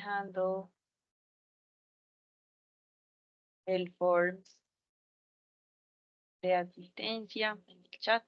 dejando el form de asistencia en el chat.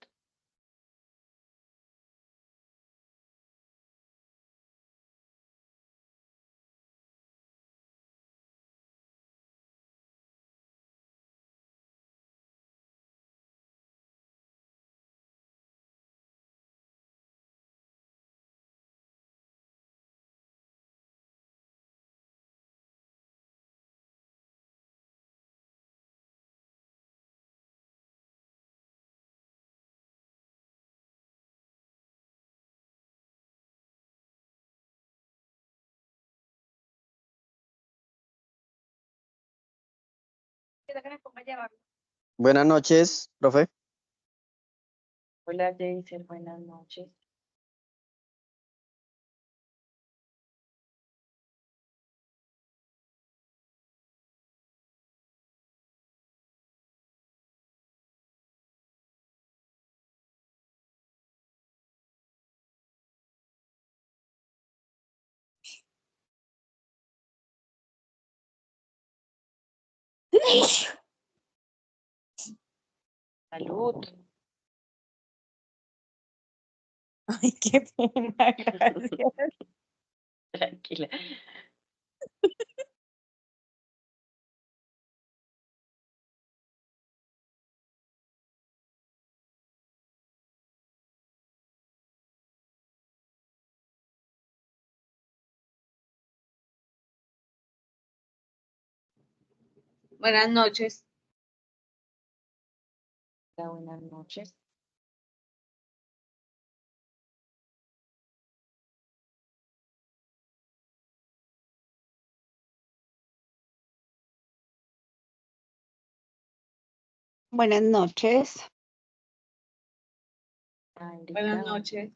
Buenas noches, profe. Hola, Jason, buenas noches. Salud. Ay, qué pena, gracias. Tranquila. Buenas noches. Hola, buenas noches. Buenas noches. Erika, Buenas noches.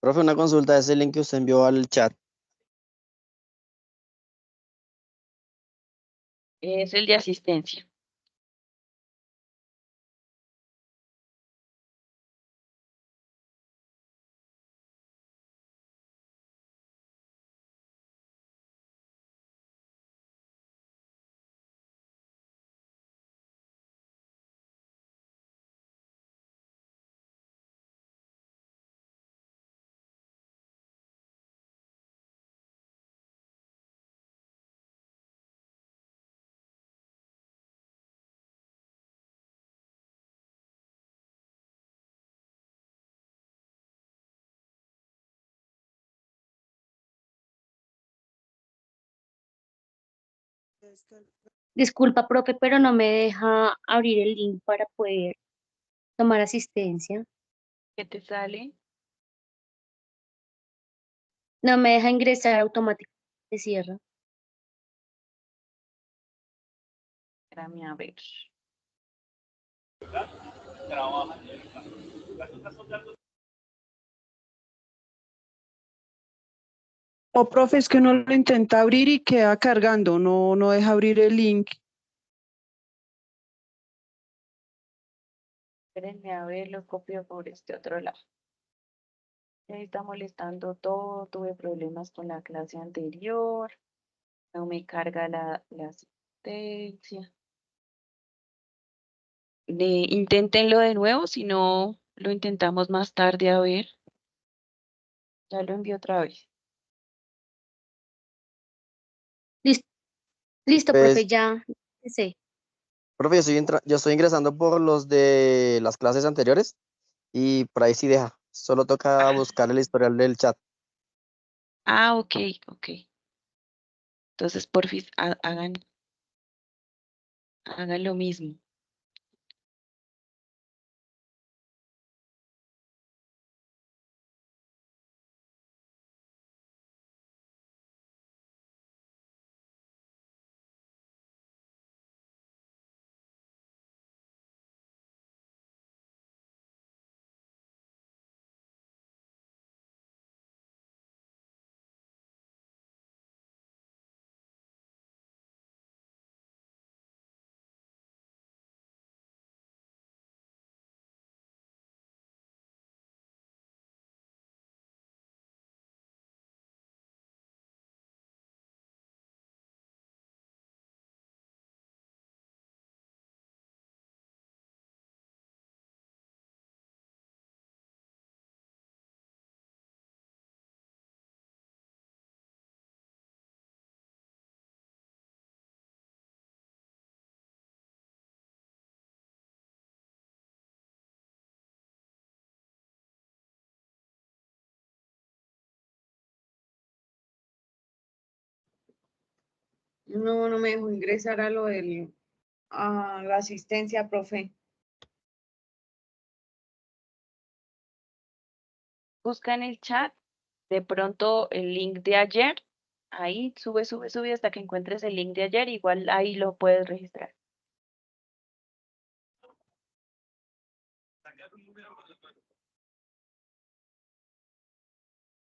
Profe, una consulta, ese link que usted envió al chat. Es el de asistencia. Disculpa, profe, pero no me deja abrir el link para poder tomar asistencia. ¿Qué te sale? No me deja ingresar automáticamente, se cierra. Espérame a ver. O profe, es que uno lo intenta abrir y queda cargando, no deja abrir el link. Espérenme a ver, lo copio por este otro lado. Ahí está molestando todo. Tuve problemas con la clase anterior. No me carga la asistencia. Inténtenlo de nuevo, si no, lo intentamos más tarde a ver. Ya lo envío otra vez. Listo, profe, Pues, ya. Sí. profe, yo estoy ingresando por los de las clases anteriores y por ahí sí deja. Solo toca buscar el historial del chat. Ok, ok. Entonces, porfis, hagan lo mismo. No me dejó ingresar a la asistencia, profe. Busca en el chat, de pronto el link de ayer. Ahí sube hasta que encuentres el link de ayer. Igual ahí lo puedes registrar.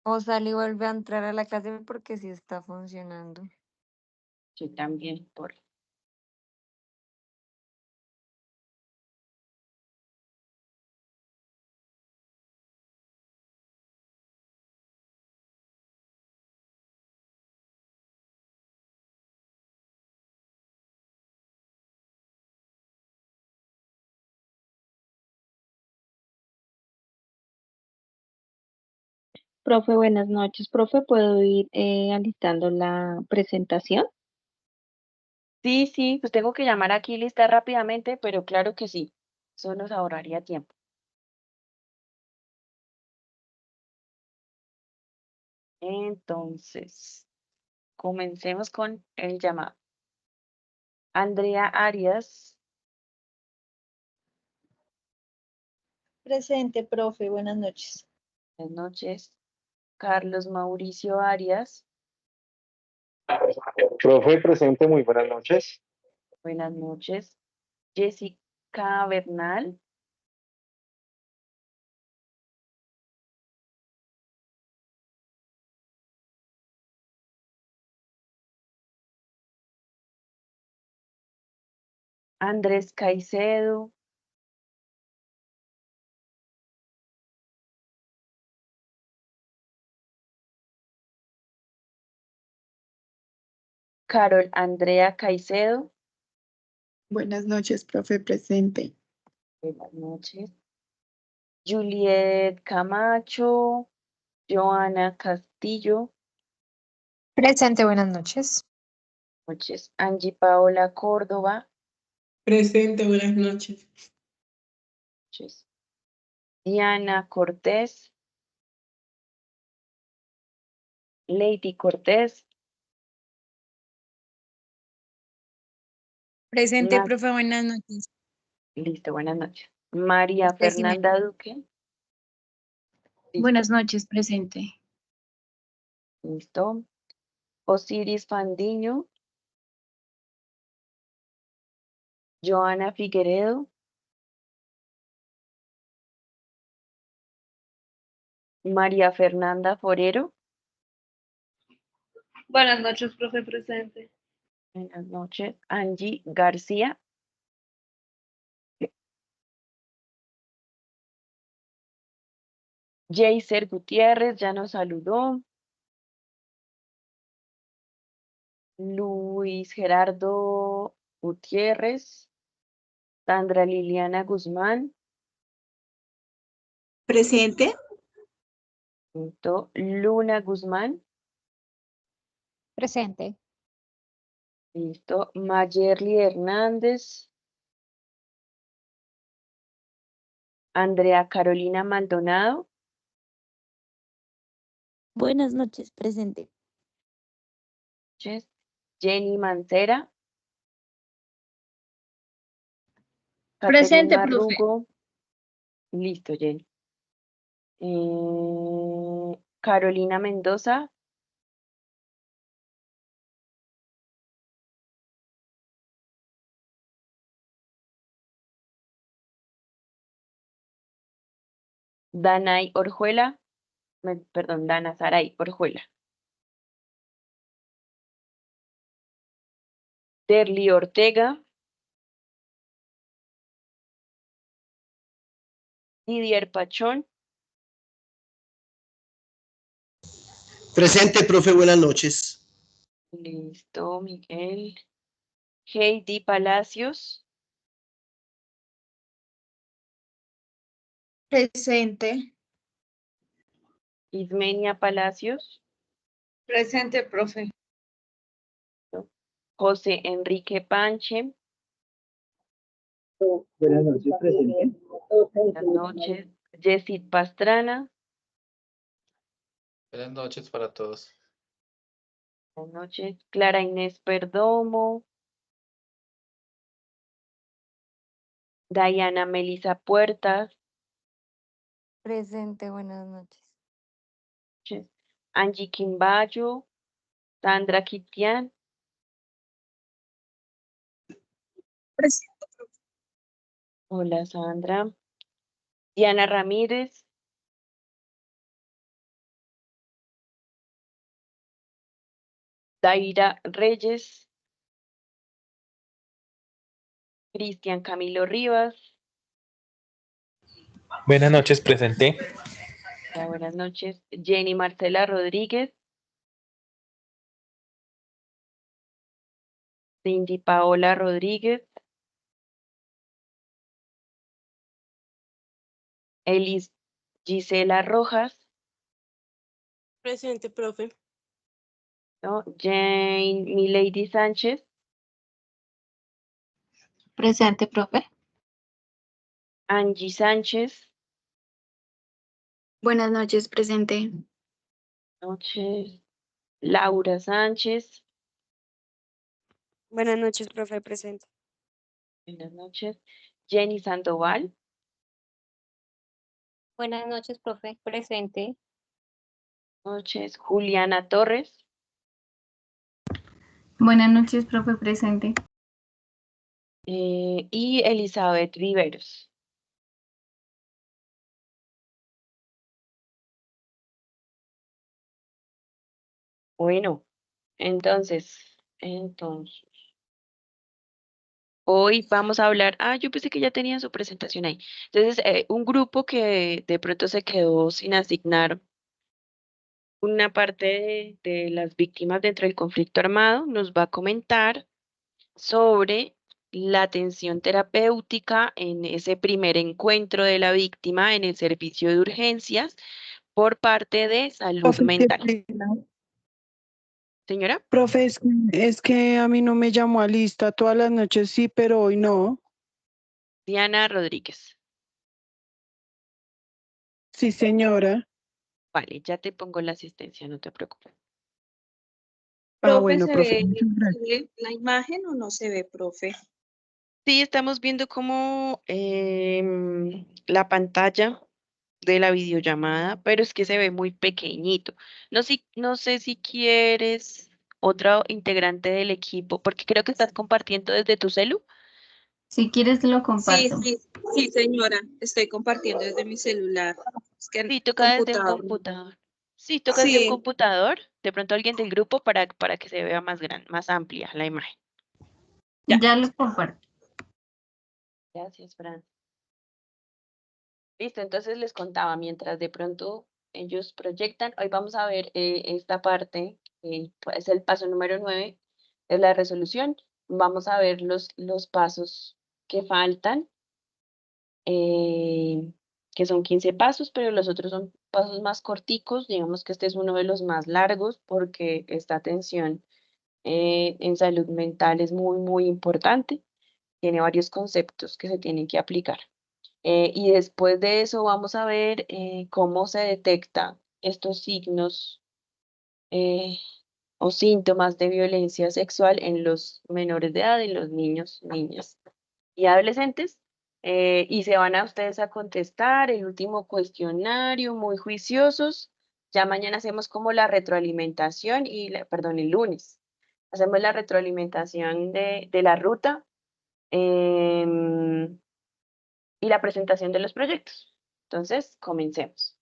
O sale y vuelve a entrar a la clase porque sí está funcionando. Yo también, por Profe, buenas noches. Profe, ¿puedo ir alistando la presentación? Sí, sí, pues tengo que llamar aquí lista rápidamente, pero claro que sí. Eso nos ahorraría tiempo. Entonces, comencemos con el llamado. Andrea Arias, Presente, profe, buenas noches. buenas noches. Carlos Mauricio Arias, Profe, presente, muy buenas noches. buenas noches. Jessica Bernal, Andrés Caicedo, Carol Andrea Caicedo, Buenas noches, profe, presente. buenas noches. Juliet Camacho, Joana Castillo, Presente, buenas noches. noches. Angie Paola Córdoba, Presente, buenas noches. noches. Diana Cortés, Lady Cortés, Presente, Na- profe, buenas noches. listo, buenas noches. María Espécimen. Fernanda Duque, listo, Buenas noches, presente. listo. Osiris Fandiño, Joana Figueredo, María Fernanda Forero, Buenas noches, profe, presente. buenas noches. Angie García, Jaycer Gutiérrez, ya nos saludó. Luis Gerardo Gutiérrez, Sandra Liliana Guzmán, Presente. listo. Luna Guzmán, Presente. listo. Mayerly Hernández, Andrea Carolina Maldonado, Buenas noches, presente. Jenny Mancera, Presente, Caterina profe. Marrugo, listo, Jenny. Carolina Mendoza, Danay Orjuela, perdón, Dana Saray Orjuela. Derly Ortega, Didier Pachón, Presente, profe, buenas noches. listo, Miguel. Heidi Palacios, Presente. Ismenia Palacios, Presente, profe. José Enrique Panche, Buenas noches, presente. buenas noches. Yesid Pastrana, Buenas noches para todos. buenas noches. Clara Inés Perdomo, Diana Melisa Puertas, Presente, buenas noches. Angie Quimbayo, Sandra Kitian, Presente. hola Sandra. Diana Ramírez, Daira Reyes, Cristian Camilo Rivas, Buenas noches, presente. buenas noches. Jenny Marcela Rodríguez, Cindy Paola Rodríguez, Elis Gisela Rojas, Presente, profe. ¿no? Jane Milady Sánchez, Presente, profe. Angie Sánchez, Buenas noches, presente. noches. Laura Sánchez, Buenas noches, profe, presente. buenas noches. Jenny Sandoval, Buenas noches, profe, presente. noches. Juliana Torres, Buenas noches, profe, presente. y Elizabeth Viveros. Bueno, entonces, Hoy vamos a hablar, yo pensé que ya tenían su presentación ahí. Entonces, un grupo que de pronto se quedó sin asignar una parte de las víctimas dentro del conflicto armado nos va a comentar sobre la atención terapéutica en ese primer encuentro de la víctima en el servicio de urgencias por parte de salud Profe, qué mental. pena. Señora, Profe, es que a mí no me llamó a lista. Todas las noches sí, pero hoy no. Diana Rodríguez. Sí, señora. Vale, ya te pongo la asistencia, no te preocupes. Ah, Profe, bueno, ¿se profe, ve, muchas gracias. se ve la imagen o no se ve, profe? Sí, estamos viendo como la pantalla de la videollamada, pero es que se ve muy pequeñito. No sé si quieres otro integrante del equipo, porque creo que estás compartiendo desde tu celu. Si quieres lo Sí, comparto. sí, señora. Estoy compartiendo desde mi celular. Es que Sí, toca desde un computador. computador. Sí, toca desde un Sí, computador. De pronto alguien del grupo para que se vea más grande, más amplia la imagen. Ya. Ya lo comparto. Gracias, Fran. Listo, entonces les contaba, mientras de pronto ellos proyectan, hoy vamos a ver esta parte, es el paso número 9, es la resolución. Vamos a ver los pasos que faltan, eh, que son 15 pasos, pero los otros son pasos más corticos. Digamos que este es uno de los más largos porque esta atención en salud mental es muy, muy importante. Tiene varios conceptos que se tienen que aplicar. Y después de eso vamos a ver cómo se detecta estos signos eh, o síntomas de violencia sexual en los menores de edad, en los niños, niñas y adolescentes. Y se van a ustedes a contestar el último cuestionario, muy juiciosos. Ya mañana hacemos como la retroalimentación perdón, el lunes. Hacemos la retroalimentación de la ruta. em, y la presentación de los proyectos. Entonces, comencemos.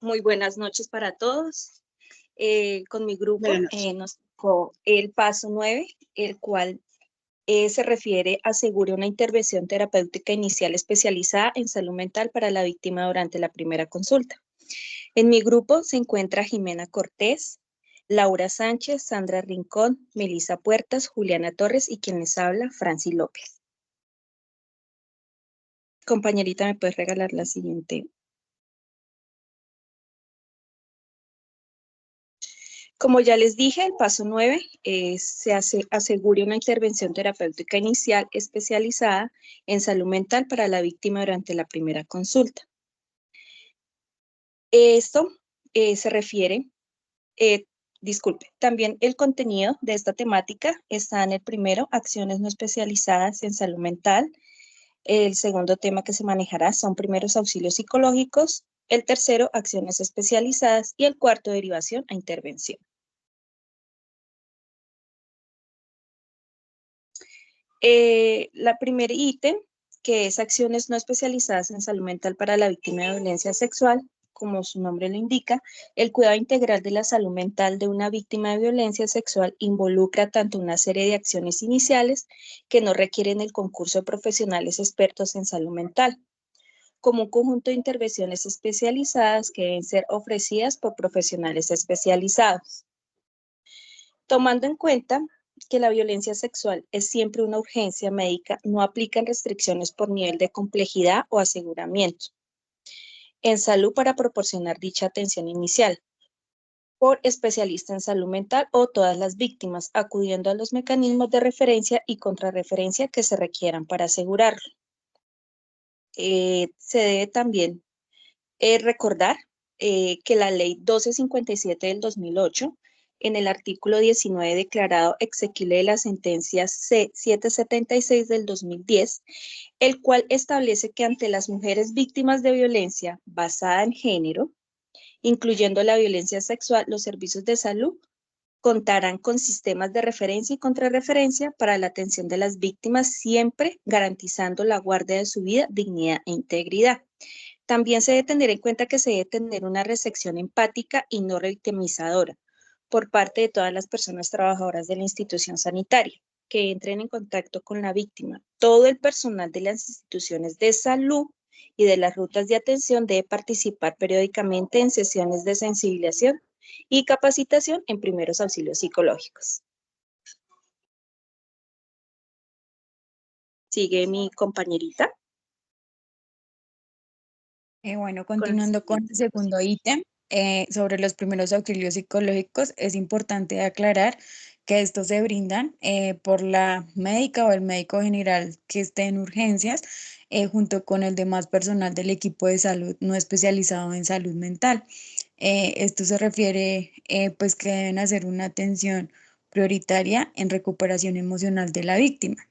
muy buenas noches para todos. Con mi grupo Buenas noches. nos tocó el paso 9, el cual se refiere a asegure una intervención terapéutica inicial especializada en salud mental para la víctima durante la primera consulta. En mi grupo se encuentra Jimena Cortés, Laura Sánchez, Sandra Rincón, Melisa Puertas, Juliana Torres y quien les habla, Franci López. Compañerita, ¿me puedes regalar la siguiente? Como ya les dije, el paso 9 asegure una intervención terapéutica inicial especializada en salud mental para la víctima durante la primera consulta. Esto se refiere, también el contenido de esta temática está en el primero, acciones no especializadas en salud mental. El segundo tema que se manejará son primeros auxilios psicológicos. El tercero, acciones especializadas. Y el cuarto, derivación a intervención. La primer ítem, que es acciones no especializadas en salud mental para la víctima de violencia sexual, como su nombre lo indica, el cuidado integral de la salud mental de una víctima de violencia sexual involucra tanto una serie de acciones iniciales que no requieren el concurso de profesionales expertos en salud mental, como un conjunto de intervenciones especializadas que deben ser ofrecidas por profesionales especializados. Tomando en cuenta que la violencia sexual es siempre una urgencia médica, no aplican restricciones por nivel de complejidad o aseguramiento en salud para proporcionar dicha atención inicial por especialista en salud mental o todas las víctimas, acudiendo a los mecanismos de referencia y contrarreferencia que se requieran para asegurarlo. Se debe también recordar que la ley 1257 del 2008, en el artículo 19 declarado exequible de la sentencia C776 del 2010, el cual establece que ante las mujeres víctimas de violencia basada en género, incluyendo la violencia sexual, los servicios de salud contarán con sistemas de referencia y contrarreferencia para la atención de las víctimas, siempre garantizando la guardia de su vida, dignidad e integridad. También se debe tener en cuenta que se debe tener una recepción empática y no revictimizadora por parte de todas las personas trabajadoras de la institución sanitaria. que entren en contacto con la víctima. Todo el personal de las instituciones de salud y de las rutas de atención debe participar periódicamente en sesiones de sensibilización y capacitación en primeros auxilios psicológicos. Sigue mi compañerita. Bueno, continuando con el segundo ítem, sobre los primeros auxilios psicológicos, es importante aclarar que estos se brindan por la médica o el médico general que esté en urgencias, junto con el demás personal del equipo de salud no especializado en salud mental. Esto se refiere pues que deben hacer una atención prioritaria en recuperación emocional de la víctima.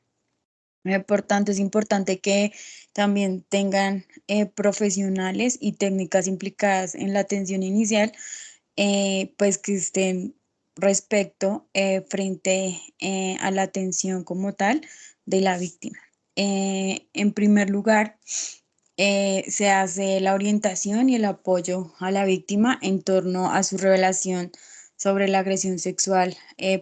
Por tanto, es importante que también tengan profesionales y técnicas implicadas en la atención inicial, pues que estén respecto frente a la atención como tal de la víctima. En primer lugar, se hace la orientación y el apoyo a la víctima en torno a su revelación sobre la agresión sexual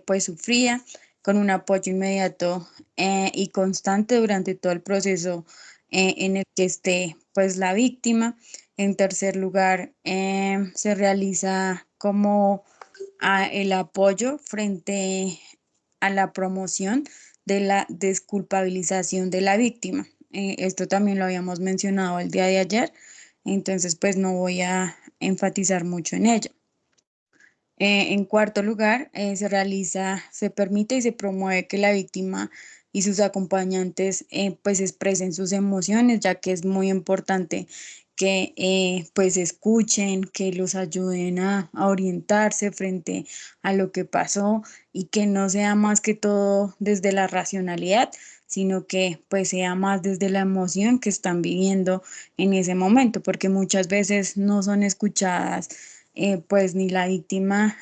pues sufrida, con un apoyo inmediato y constante durante todo el proceso en el que esté pues la víctima. En tercer lugar, se realiza como el apoyo frente a la promoción de la desculpabilización de la víctima. Esto también lo habíamos mencionado el día de ayer, entonces pues no voy a enfatizar mucho en ello. En cuarto lugar, se permite y se promueve que la víctima y sus acompañantes pues expresen sus emociones, ya que es muy importante que pues escuchen, que los ayuden a orientarse frente a lo que pasó y que no sea más que todo desde la racionalidad, sino que pues sea más desde la emoción que están viviendo en ese momento, porque muchas veces no son escuchadas pues ni la víctima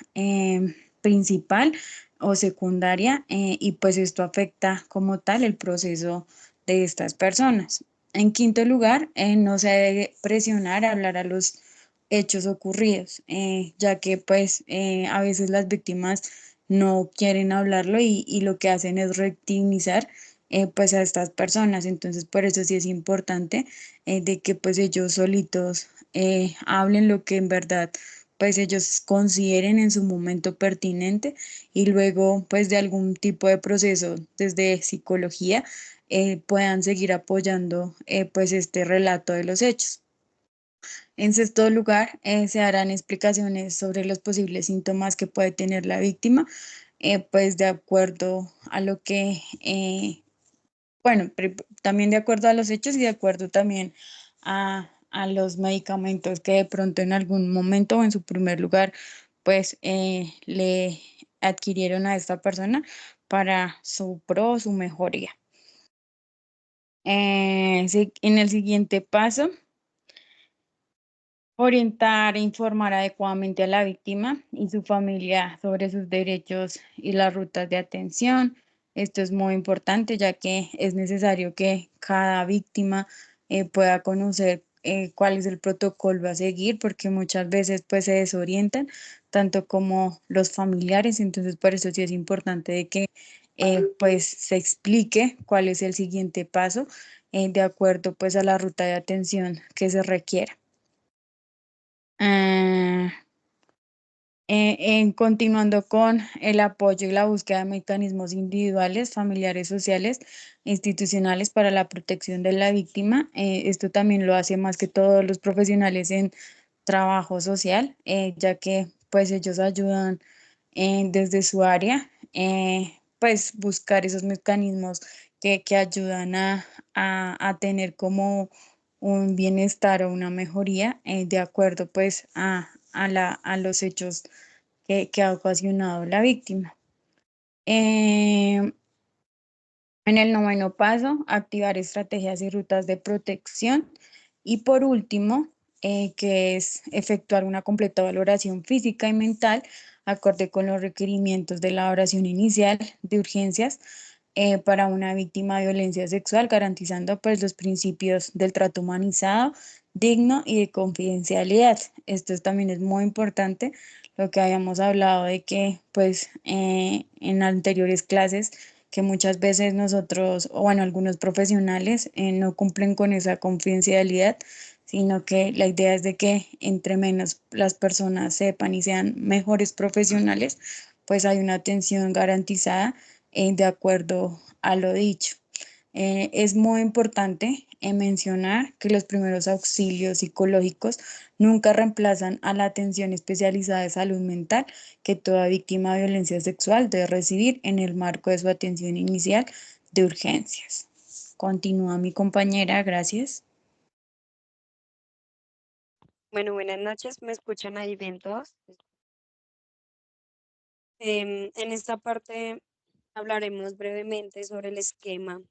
principal o secundaria y pues esto afecta como tal el proceso de estas personas. En quinto lugar, no se debe presionar a hablar a los hechos ocurridos, ya que pues a veces las víctimas no quieren hablarlo y lo que hacen es victimizar pues a estas personas. Entonces por eso sí es importante de que pues ellos solitos hablen lo que en verdad pues ellos consideren en su momento pertinente y luego pues de algún tipo de proceso desde psicología puedan seguir apoyando pues este relato de los hechos. En sexto lugar, se harán explicaciones sobre los posibles síntomas que puede tener la víctima, pues de acuerdo a lo que, bueno, también de acuerdo a los hechos y de acuerdo también a los medicamentos que de pronto en algún momento o en su primer lugar, pues le adquirieron a esta persona para su mejoría. En el siguiente paso, orientar e informar adecuadamente a la víctima y su familia sobre sus derechos y las rutas de atención. Esto es muy importante ya que es necesario que cada víctima pueda conocer cuál es el protocolo a seguir porque muchas veces pues se desorientan tanto como los familiares. Entonces por eso sí es importante de que pues se explique cuál es el siguiente paso de acuerdo pues a la ruta de atención que se requiera. Continuando con el apoyo y la búsqueda de mecanismos individuales, familiares, sociales, institucionales para la protección de la víctima. Esto también lo hace más que todos los profesionales en trabajo social, ya que pues ellos ayudan desde su área, pues buscar esos mecanismos que ayudan a tener como un bienestar o una mejoría de acuerdo pues a los hechos que ha ocasionado la víctima. En el noveno paso, activar estrategias y rutas de protección. Y por último, que es efectuar una completa valoración física y mental acorde con los requerimientos de la oración inicial de urgencias para una víctima de violencia sexual, garantizando pues los principios del trato humanizado, digno y de confidencialidad. Esto también es muy importante, lo que habíamos hablado de que pues en anteriores clases que muchas veces nosotros, o bueno, algunos profesionales no cumplen con esa confidencialidad, sino que la idea es de que entre menos las personas sepan y sean mejores profesionales, pues hay una atención garantizada de acuerdo a lo dicho. Es muy importante mencionar que los primeros auxilios psicológicos nunca reemplazan a la atención especializada de salud mental que toda víctima de violencia sexual debe recibir en el marco de su atención inicial de urgencias. Continúa mi compañera, gracias. Bueno, buenas noches, ¿me escuchan ahí bien todos? En esta parte hablaremos brevemente sobre el esquema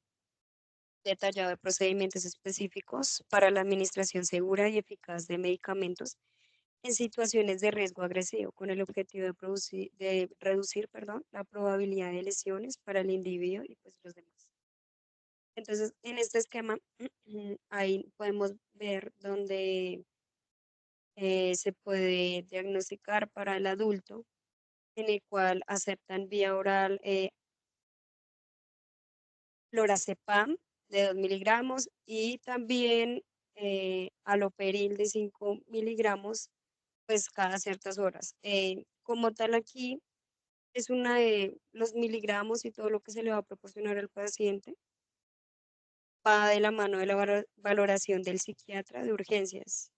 detallado de procedimientos específicos para la administración segura y eficaz de medicamentos en situaciones de riesgo agresivo, con el objetivo de reducir, la probabilidad de lesiones para el individuo y pues los demás. Entonces, en este esquema, ahí podemos ver donde se puede diagnosticar para el adulto, en el cual aceptan vía oral lorazepam de 2 miligramos y también aloperil de 5 miligramos, pues cada ciertas horas. Como tal aquí es una de los miligramos y todo lo que se le va a proporcionar al paciente va de la mano de la valoración del psiquiatra de urgencias.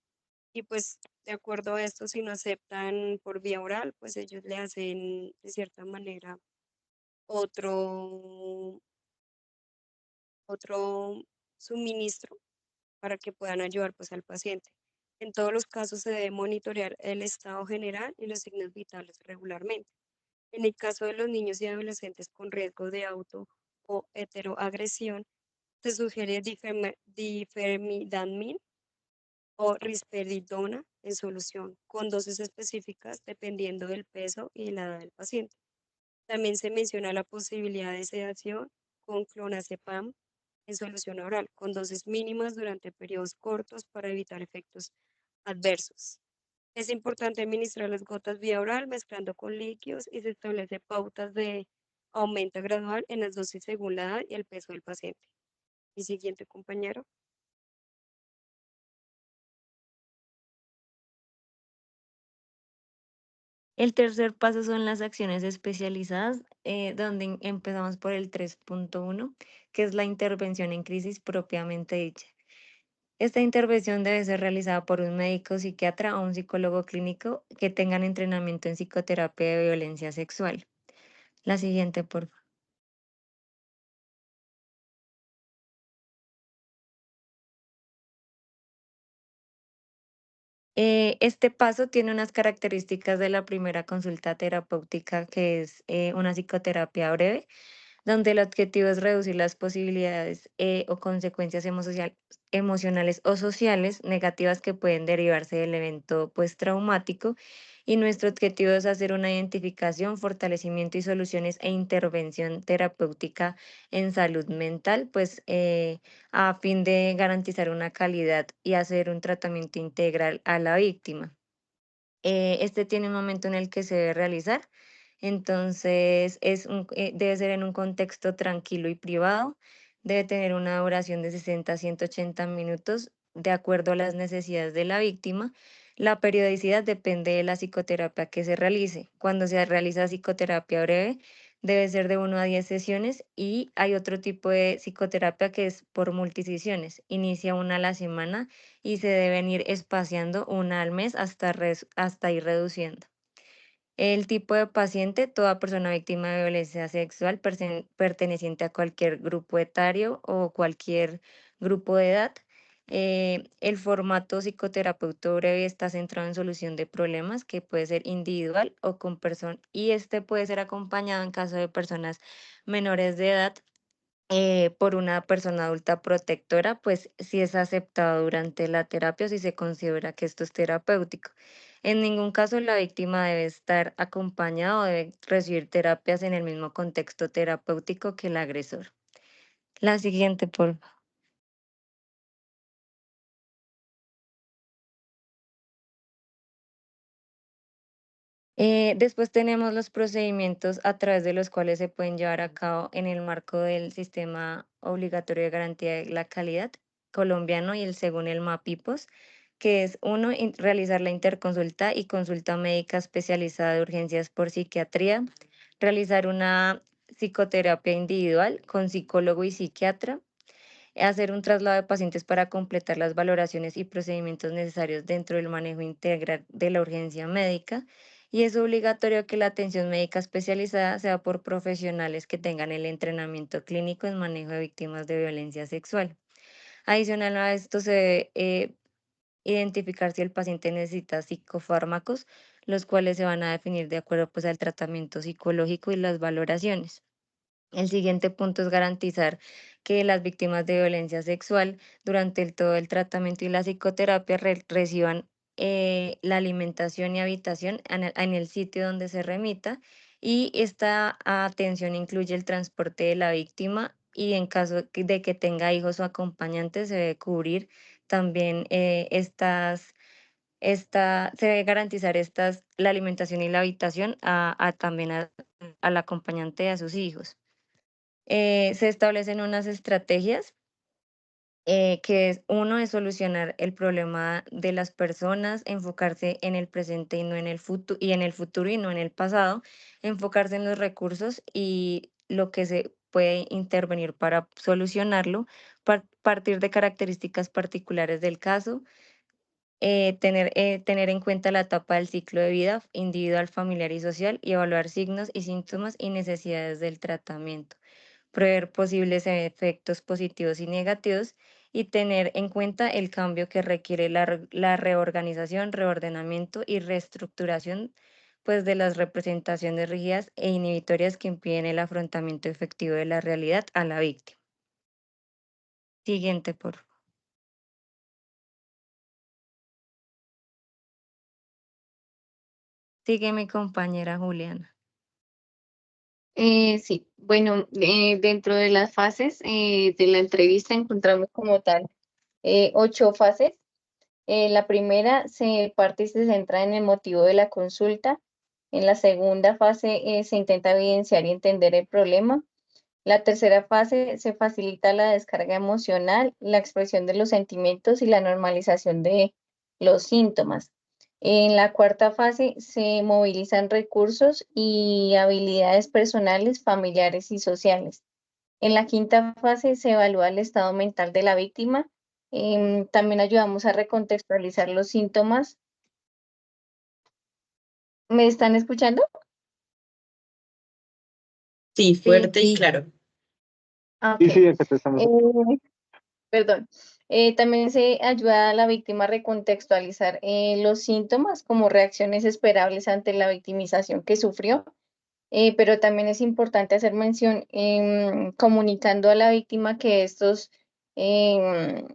Y pues de acuerdo a esto, si no aceptan por vía oral, pues ellos le hacen de cierta manera otro, otro suministro para que puedan ayudar pues al paciente. En todos los casos se debe monitorear el estado general y los signos vitales regularmente. En el caso de los niños y adolescentes con riesgo de auto o heteroagresión, se sugiere difenhidramine o risperidona en solución, con dosis específicas dependiendo del peso y la edad del paciente. También se menciona la posibilidad de sedación con clonazepam en solución oral, con dosis mínimas durante periodos cortos para evitar efectos adversos. Es importante administrar las gotas vía oral mezclando con líquidos y se establece pautas de aumento gradual en las dosis según la edad y el peso del paciente. Mi siguiente compañero. El tercer paso son las acciones especializadas, donde empezamos por el 3.1, que es la intervención en crisis propiamente dicha. Esta intervención debe ser realizada por un médico psiquiatra o un psicólogo clínico que tengan entrenamiento en psicoterapia de violencia sexual. La siguiente, por favor. Este paso tiene unas características de la primera consulta terapéutica, que es una psicoterapia breve, donde el objetivo es reducir las posibilidades o consecuencias emocionales o sociales negativas que pueden derivarse del evento pues traumático, y nuestro objetivo es hacer una identificación, fortalecimiento y soluciones e intervención terapéutica en salud mental, pues a fin de garantizar una calidad y hacer un tratamiento integral a la víctima. Este tiene un momento en el que se debe realizar, entonces debe ser en un contexto tranquilo y privado, debe tener una duración de 60 a 180 minutos de acuerdo a las necesidades de la víctima. La periodicidad depende de la psicoterapia que se realice. Cuando se realiza psicoterapia breve, debe ser de 1 a 10 sesiones, y hay otro tipo de psicoterapia que es por multisesiones. Inicia una a la semana y se deben ir espaciando una al mes hasta ir reduciendo. El tipo de paciente: toda persona víctima de violencia sexual perteneciente a cualquier grupo etario o cualquier grupo de edad. El formato psicoterapeuta breve está centrado en solución de problemas, que puede ser individual o con personas, y este puede ser acompañado en caso de personas menores de edad por una persona adulta protectora, pues si es aceptado durante la terapia o si se considera que esto es terapéutico. En ningún caso la víctima debe estar acompañada o debe recibir terapias en el mismo contexto terapéutico que el agresor. La siguiente, por favor. Después tenemos los procedimientos a través de los cuales se pueden llevar a cabo en el marco del Sistema Obligatorio de Garantía de la Calidad colombiano y el según el MAPIPOS, que es uno, realizar la interconsulta y consulta médica especializada de urgencias por psiquiatría, realizar una psicoterapia individual con psicólogo y psiquiatra, hacer un traslado de pacientes para completar las valoraciones y procedimientos necesarios dentro del manejo integral de la urgencia médica. Y es obligatorio que la atención médica especializada sea por profesionales que tengan el entrenamiento clínico en manejo de víctimas de violencia sexual. Adicional a esto se debe identificar si el paciente necesita psicofármacos, los cuales se van a definir de acuerdo pues, al tratamiento psicológico y las valoraciones. El siguiente punto es garantizar que las víctimas de violencia sexual durante todo el tratamiento y la psicoterapia reciban la alimentación y habitación en el sitio donde se remita, y esta atención incluye el transporte de la víctima, y en caso de que tenga hijos o acompañantes se debe cubrir también se debe garantizar la alimentación y la habitación también al acompañante y a sus hijos. Se establecen unas estrategias que uno es solucionar el problema de las personas, enfocarse en el presente y no en el futuro, y en el futuro y no en el pasado, enfocarse en los recursos y lo que se puede intervenir para solucionarlo, partir de características particulares del caso, tener en cuenta la etapa del ciclo de vida individual, familiar y social, y evaluar signos y síntomas y necesidades del tratamiento, prever posibles efectos positivos y negativos, y tener en cuenta el cambio que requiere la reorganización, reordenamiento y reestructuración pues, de las representaciones rígidas e inhibitorias que impiden el afrontamiento efectivo de la realidad a la víctima. Siguiente, por favor. Sigue mi compañera Juliana. Sí, bueno, dentro de las fases de la entrevista encontramos como tal 8 fases. La primera se parte y se centra en el motivo de la consulta. En la segunda fase se intenta evidenciar y entender el problema. La tercera fase se facilita la descarga emocional, la expresión de los sentimientos y la normalización de los síntomas. En la cuarta fase se movilizan recursos y habilidades personales, familiares y sociales. En la quinta fase se evalúa el estado mental de la víctima. También ayudamos a recontextualizar los síntomas. ¿Me están escuchando? Sí, fuerte y Sí. claro. Ah, Sí, ok. sí, acá te estamos. Perdón. También se ayuda a la víctima a recontextualizar los síntomas como reacciones esperables ante la victimización que sufrió, pero también es importante hacer mención comunicando a la víctima que em,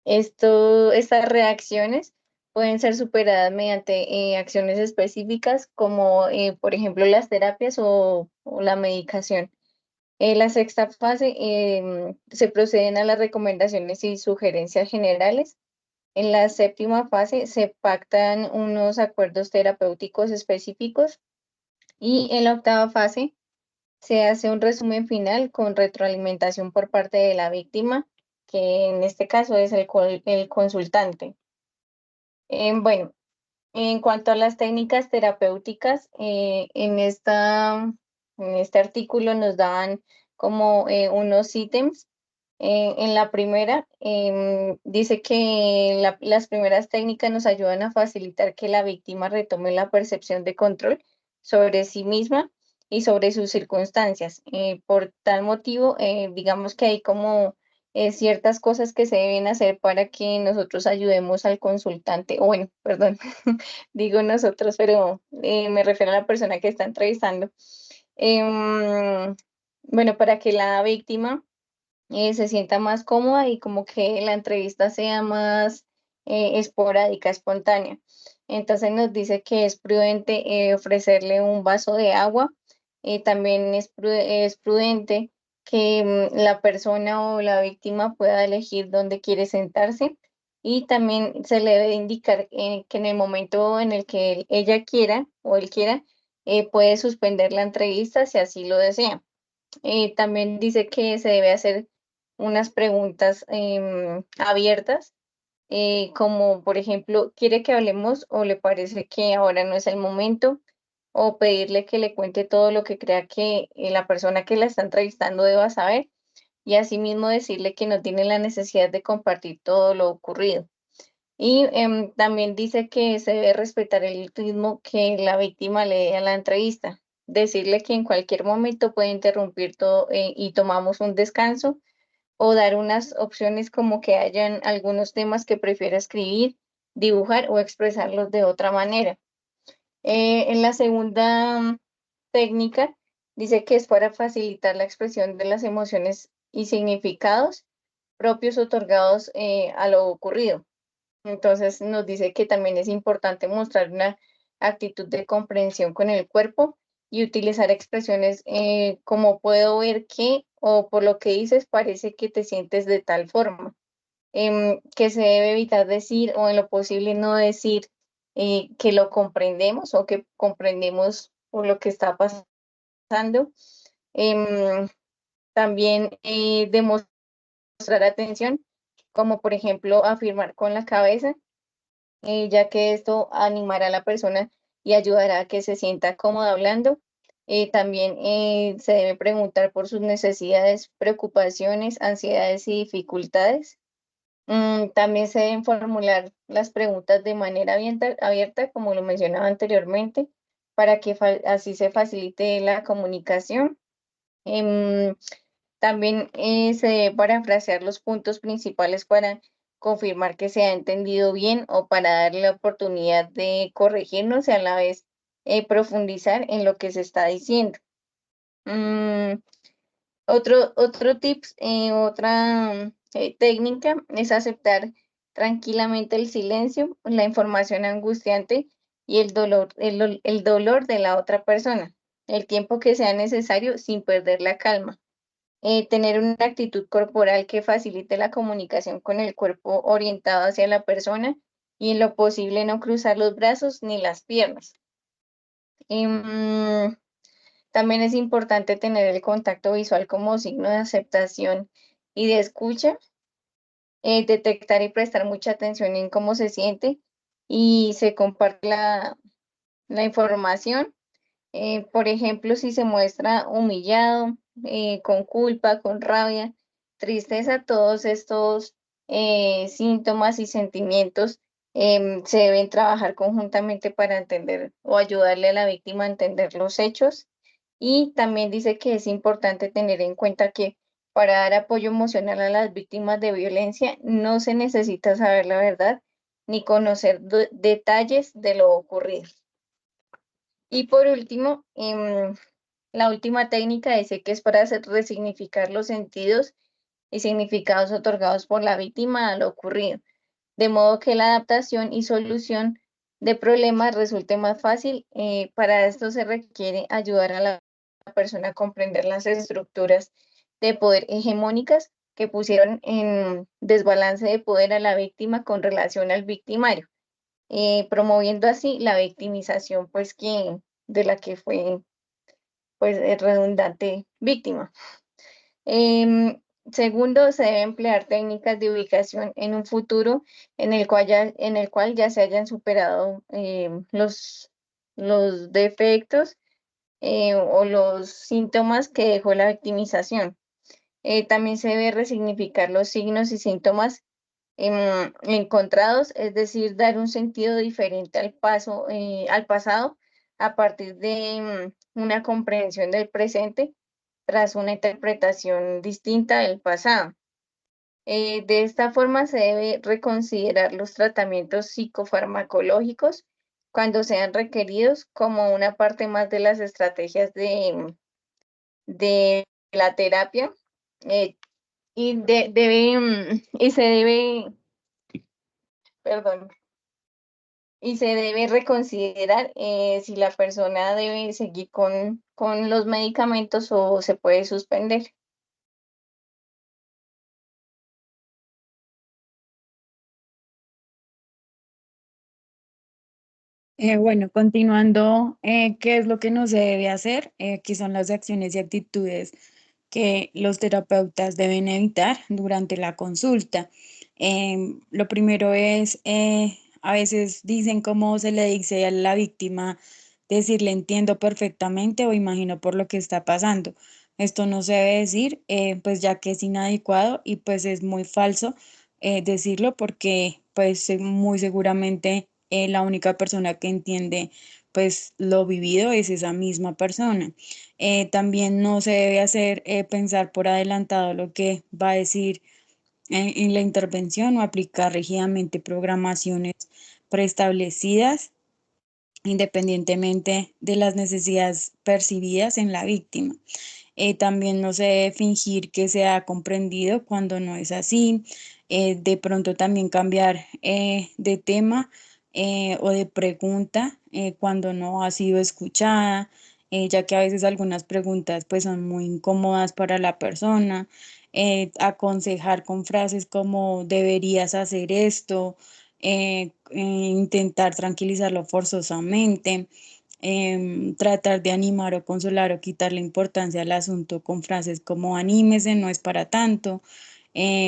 estas reacciones pueden ser superadas mediante acciones específicas como, por ejemplo, las terapias o la medicación. En la sexta fase se proceden a las recomendaciones y sugerencias generales. En la séptima fase se pactan unos acuerdos terapéuticos específicos, y en la octava fase se hace un resumen final con retroalimentación por parte de la víctima, que en este caso es el consultante. Bueno, en cuanto a las técnicas terapéuticas, en este artículo nos dan como unos ítems. En la primera, dice que las primeras técnicas nos ayudan a facilitar que la víctima retome la percepción de control sobre sí misma y sobre sus circunstancias. Por tal motivo, digamos que hay como ciertas cosas que se deben hacer para que nosotros ayudemos al consultante, o bueno, perdón, digo nosotros, pero me refiero a la persona que está entrevistando. Bueno, para que la víctima se sienta más cómoda y como que la entrevista sea más esporádica, espontánea. Entonces nos dice que es prudente ofrecerle un vaso de agua. También es prudente que la persona o la víctima pueda elegir dónde quiere sentarse. y también se le debe indicar que en el momento en el que ella quiera o él quiera, puede suspender la entrevista si así lo desea. También dice que se debe hacer unas preguntas abiertas, como por ejemplo, ¿quiere que hablemos o le parece que ahora no es el momento? O pedirle que le cuente todo lo que crea que la persona que la está entrevistando deba saber, y asimismo decirle que no tiene la necesidad de compartir todo lo ocurrido. Y también dice que se debe respetar el ritmo que la víctima le dé a la entrevista. Decirle que en cualquier momento puede interrumpir todo y tomamos un descanso, o dar unas opciones como que hayan algunos temas que prefiera escribir, dibujar o expresarlos de otra manera. En la segunda técnica dice que es para facilitar la expresión de las emociones y significados propios otorgados a lo ocurrido. Entonces nos dice que también es importante mostrar una actitud de comprensión con el cuerpo y utilizar expresiones como puedo ver que, o por lo que dices parece que te sientes de tal forma. Que se debe evitar decir o en lo posible no decir que lo comprendemos o que comprendemos por lo que está pasando. También demostrar atención, como por ejemplo afirmar con la cabeza, ya que esto animará a la persona y ayudará a que se sienta cómoda hablando. También se debe preguntar por sus necesidades, preocupaciones, ansiedades y dificultades. También se deben formular las preguntas de manera abierta, como lo mencionaba anteriormente, para que así se facilite la comunicación. También se debe parafrasear los puntos principales para confirmar que se ha entendido bien o para darle la oportunidad de corregirnos y a la vez profundizar en lo que se está diciendo. Otro tips, otra técnica es aceptar tranquilamente el silencio, la información angustiante y el dolor de la otra persona, el tiempo que sea necesario sin perder la calma. Tener una actitud corporal que facilite la comunicación con el cuerpo orientado hacia la persona y en lo posible no cruzar los brazos ni las piernas. También es importante tener el contacto visual como signo de aceptación y de escucha, detectar y prestar mucha atención en cómo se siente y se comparte la información. Por ejemplo, si se muestra humillado, con culpa, con rabia, tristeza, todos estos síntomas y sentimientos se deben trabajar conjuntamente para entender o ayudarle a la víctima a entender los hechos. Y también dice que es importante tener en cuenta que para dar apoyo emocional a las víctimas de violencia no se necesita saber la verdad ni conocer detalles de lo ocurrido. Y por último, la última técnica dice que es para resignificar los sentidos y significados otorgados por la víctima a lo ocurrido, de modo que la adaptación y solución de problemas resulte más fácil. Para esto se requiere ayudar a la persona a comprender las estructuras de poder hegemónicas que pusieron en desbalance de poder a la víctima con relación al victimario, promoviendo así la victimización pues de la que fue pues redundante víctima. Segundo, se debe emplear técnicas de ubicación en un futuro en el cual ya se hayan superado los defectos o los síntomas que dejó la victimización. También se debe resignificar los signos y síntomas encontrados, es decir, dar un sentido diferente al pasado a partir de una comprensión del presente tras una interpretación distinta del pasado. De esta forma se debe reconsiderar los tratamientos psicofarmacológicos cuando sean requeridos como una parte más de las estrategias de la terapia, y se debe reconsiderar si la persona debe seguir con los medicamentos o se puede suspender. Bueno, continuando, ¿qué es lo que no se debe hacer? ¿Qué son las acciones y actitudes que los terapeutas deben evitar durante la consulta? Lo primero es, a veces dicen como se le dice a la víctima, decirle entiendo perfectamente o imagino por lo que está pasando. Esto no se debe decir, pues ya que es inadecuado y pues es muy falso decirlo porque pues muy seguramente la única persona que entiende pues lo vivido es esa misma persona. También no se debe hacer pensar por adelantado lo que va a decir en la intervención o aplicar rígidamente programaciones preestablecidas independientemente de las necesidades percibidas en la víctima. También no se debe fingir que se ha comprendido cuando no es así. De pronto también cambiar de tema o de pregunta cuando no ha sido escuchada, ya que a veces algunas preguntas pues son muy incómodas para la persona. Aconsejar con frases como deberías hacer esto, intentar tranquilizarlo forzosamente, tratar de animar o consolar o quitarle importancia al asunto con frases como anímese, no es para tanto,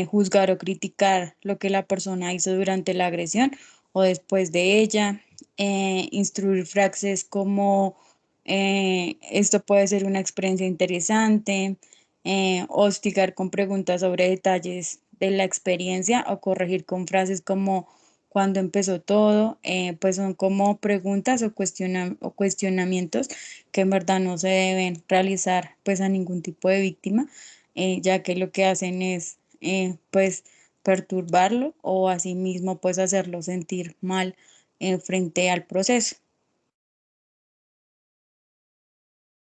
juzgar o criticar lo que la persona hizo durante la agresión o después de ella, instruir frases como esto puede ser una experiencia interesante, hostigar con preguntas sobre detalles de la experiencia o corregir con frases como cuando empezó todo, pues son como preguntas o cuestionamientos que en verdad no se deben realizar pues a ningún tipo de víctima, ya que lo que hacen es pues perturbarlo o asimismo pues hacerlo sentir mal frente al proceso.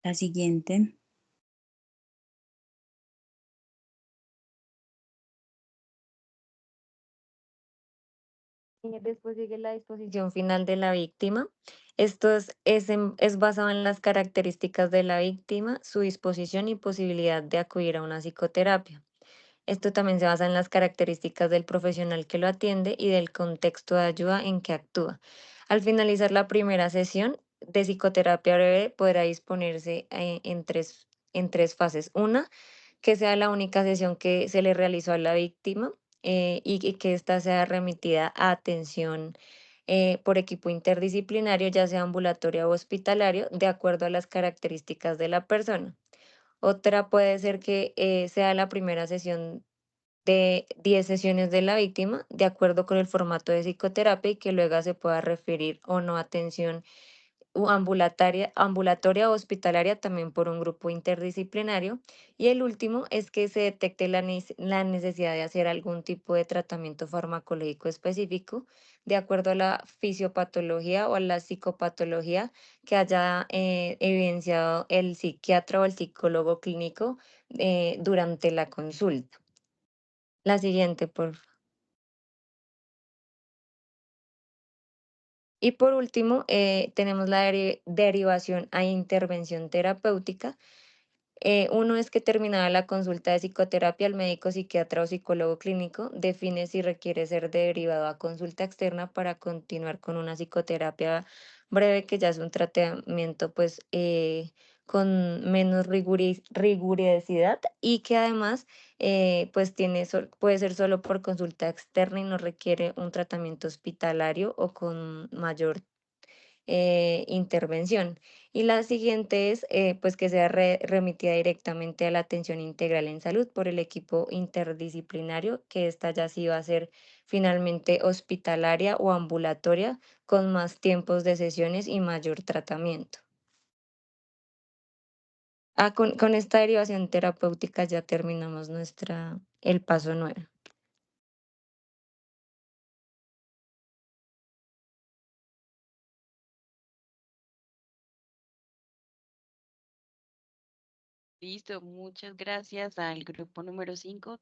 La siguiente. Después sigue la disposición final de la víctima. Esto es basado en las características de la víctima, su disposición y posibilidad de acudir a una psicoterapia. Esto también se basa en las características del profesional que lo atiende y del contexto de ayuda en que actúa. Al finalizar la primera sesión de psicoterapia breve, podrá disponerse en tres fases. Una, que sea la única sesión que se le realizó a la víctima y que ésta sea remitida a atención por equipo interdisciplinario, ya sea ambulatorio o hospitalario, de acuerdo a las características de la persona. Otra puede ser que sea la primera sesión de 10 sesiones de la víctima, de acuerdo con el formato de psicoterapia y que luego se pueda referir o no a atención ambulatoria o hospitalaria también por un grupo interdisciplinario. Y el último es que se detecte la necesidad de hacer algún tipo de tratamiento farmacológico específico de acuerdo a la fisiopatología o a la psicopatología que haya evidenciado el psiquiatra o el psicólogo clínico durante la consulta. La siguiente, por favor. Y por último, tenemos la derivación a intervención terapéutica. Uno es que terminada la consulta de psicoterapia, el médico psiquiatra o psicólogo clínico define si requiere ser derivado a consulta externa para continuar con una psicoterapia breve, que ya es un tratamiento pues con menos rigurosidad y que además pues puede ser solo por consulta externa y no requiere un tratamiento hospitalario o con mayor intervención. Y la siguiente es pues que sea remitida directamente a la atención integral en salud por el equipo interdisciplinario, que esta ya sí va a ser finalmente hospitalaria o ambulatoria con más tiempos de sesiones y mayor tratamiento. Con esta derivación terapéutica ya terminamos el paso 9. Listo, muchas gracias al grupo número 5.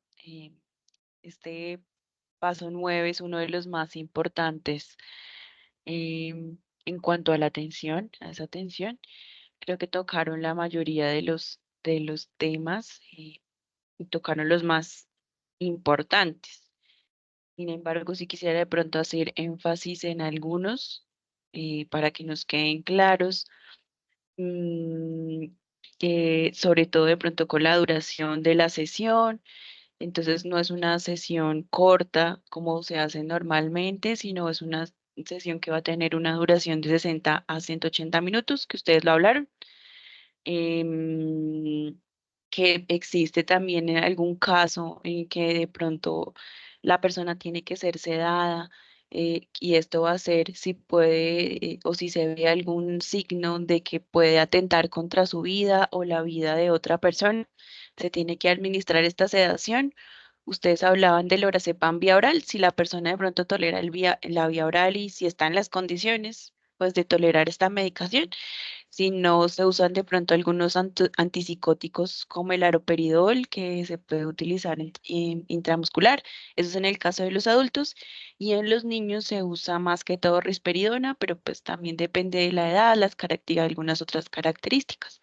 Este paso 9 es uno de los más importantes en cuanto a la atención, a esa atención. Creo que tocaron la mayoría de los temas y tocaron los más importantes. Sin embargo, sí quisiera de pronto hacer énfasis en algunos para que nos queden claros, que sobre todo de pronto con la duración de la sesión. Entonces no es una sesión corta como se hace normalmente, sino es una sesión que va a tener una duración de 60 a 180 minutos, que ustedes lo hablaron. Que existe también en algún caso en que de pronto la persona tiene que ser sedada, y esto va a ser si puede, o si se ve algún signo de que puede atentar contra su vida o la vida de otra persona, se tiene que administrar esta sedación. Ustedes hablaban del lorazepam vía oral. Si la persona de pronto tolera la vía oral y si está en las condiciones, pues de tolerar esta medicación. Si no, se usan de pronto algunos antipsicóticos como el aroperidol, que se puede utilizar intramuscular. Eso es en el caso de los adultos. Y en los niños se usa más que todo risperidona, pero pues también depende de la edad, algunas otras características.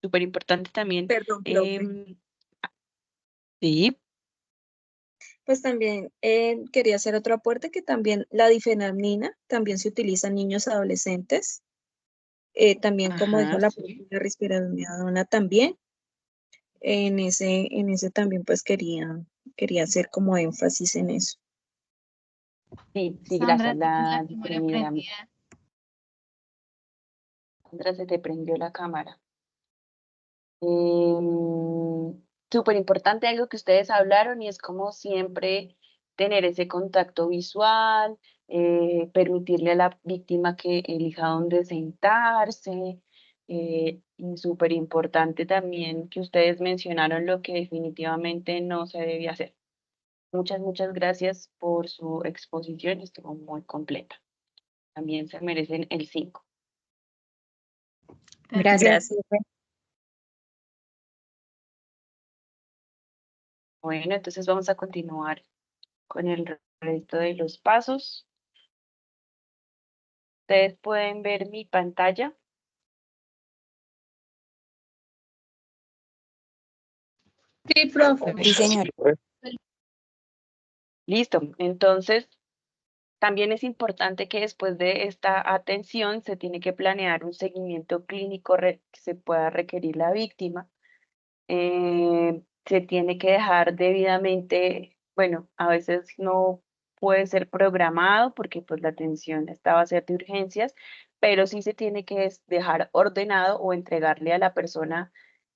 Súper importante también. Perdón, profe. Sí. Pues también quería hacer otro aporte que también la difenamina también se utiliza en niños adolescentes. También, como dijo Ajá, la sí. risperidona también. En ese también pues quería hacer como énfasis en eso. Sí, sí, Sandra, gracias. tienes la La cámara difenidramina. prendida. Sandra, se te prendió la cámara. Súper importante algo que ustedes hablaron y es como siempre tener ese contacto visual, permitirle a la víctima que elija dónde sentarse. Y súper importante también que ustedes mencionaron lo que definitivamente no se debía hacer. Muchas gracias por su exposición, estuvo muy completa. También se merecen el 5. Gracias. Bueno, entonces vamos a continuar con el resto de los pasos. Ustedes pueden ver mi pantalla. Sí, profe. Sí, señor. Listo. Entonces, también es importante que después de esta atención se tiene que planear un seguimiento clínico que se pueda requerir la víctima. Se tiene que dejar debidamente, bueno, a veces no puede ser programado porque pues la atención esta va a ser de urgencias, pero sí se tiene que dejar ordenado o entregarle a la persona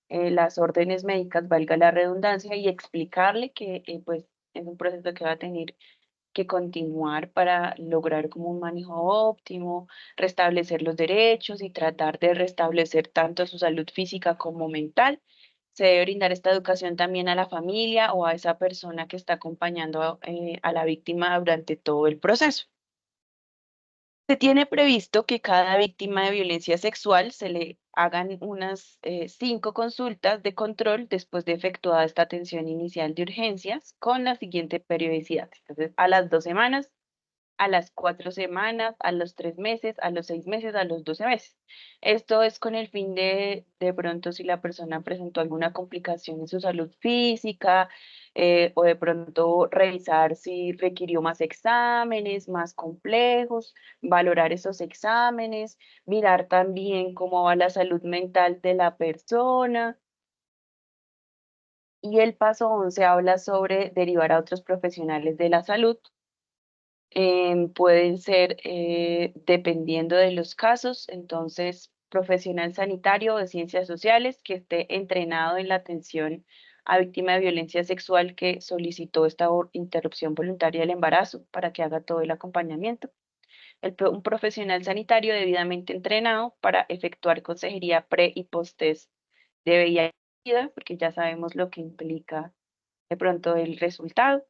las órdenes médicas, valga la redundancia, y explicarle que pues es un proceso que va a tener que continuar para lograr como un manejo óptimo, restablecer los derechos y tratar de restablecer tanto su salud física como mental. Se debe brindar esta educación también a la familia o a esa persona que está acompañando a la víctima durante todo el proceso. Se tiene previsto que cada víctima de violencia sexual se le hagan unas 5 consultas de control después de efectuada esta atención inicial de urgencias con la siguiente periodicidad. Entonces, a las 2 semanas, a las 4 semanas, a los 3 meses, a los 6 meses, a los 12 meses. Esto es con el fin de pronto si la persona presentó alguna complicación en su salud física, o de pronto revisar si requirió más exámenes, más complejos, valorar esos exámenes, mirar también cómo va la salud mental de la persona. Y el paso 11 habla sobre derivar a otros profesionales de la salud. Pueden ser, dependiendo de los casos, entonces, profesional sanitario o de ciencias sociales que esté entrenado en la atención a víctima de violencia sexual que solicitó esta interrupción voluntaria del embarazo para que haga todo el acompañamiento. Un profesional sanitario debidamente entrenado para efectuar consejería pre y post-test de VIH, porque ya sabemos lo que implica de pronto el resultado.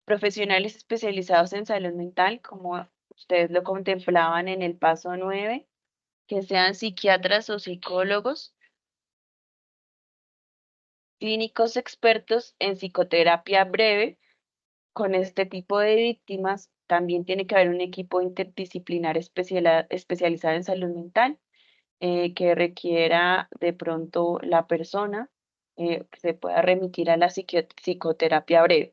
Profesionales especializados en salud mental, como ustedes lo contemplaban en el paso 9, que sean psiquiatras o psicólogos, clínicos expertos en psicoterapia breve. Con este tipo de víctimas también tiene que haber un equipo interdisciplinar especializado en salud mental, que requiera de pronto la persona, que se pueda remitir a la psicoterapia breve.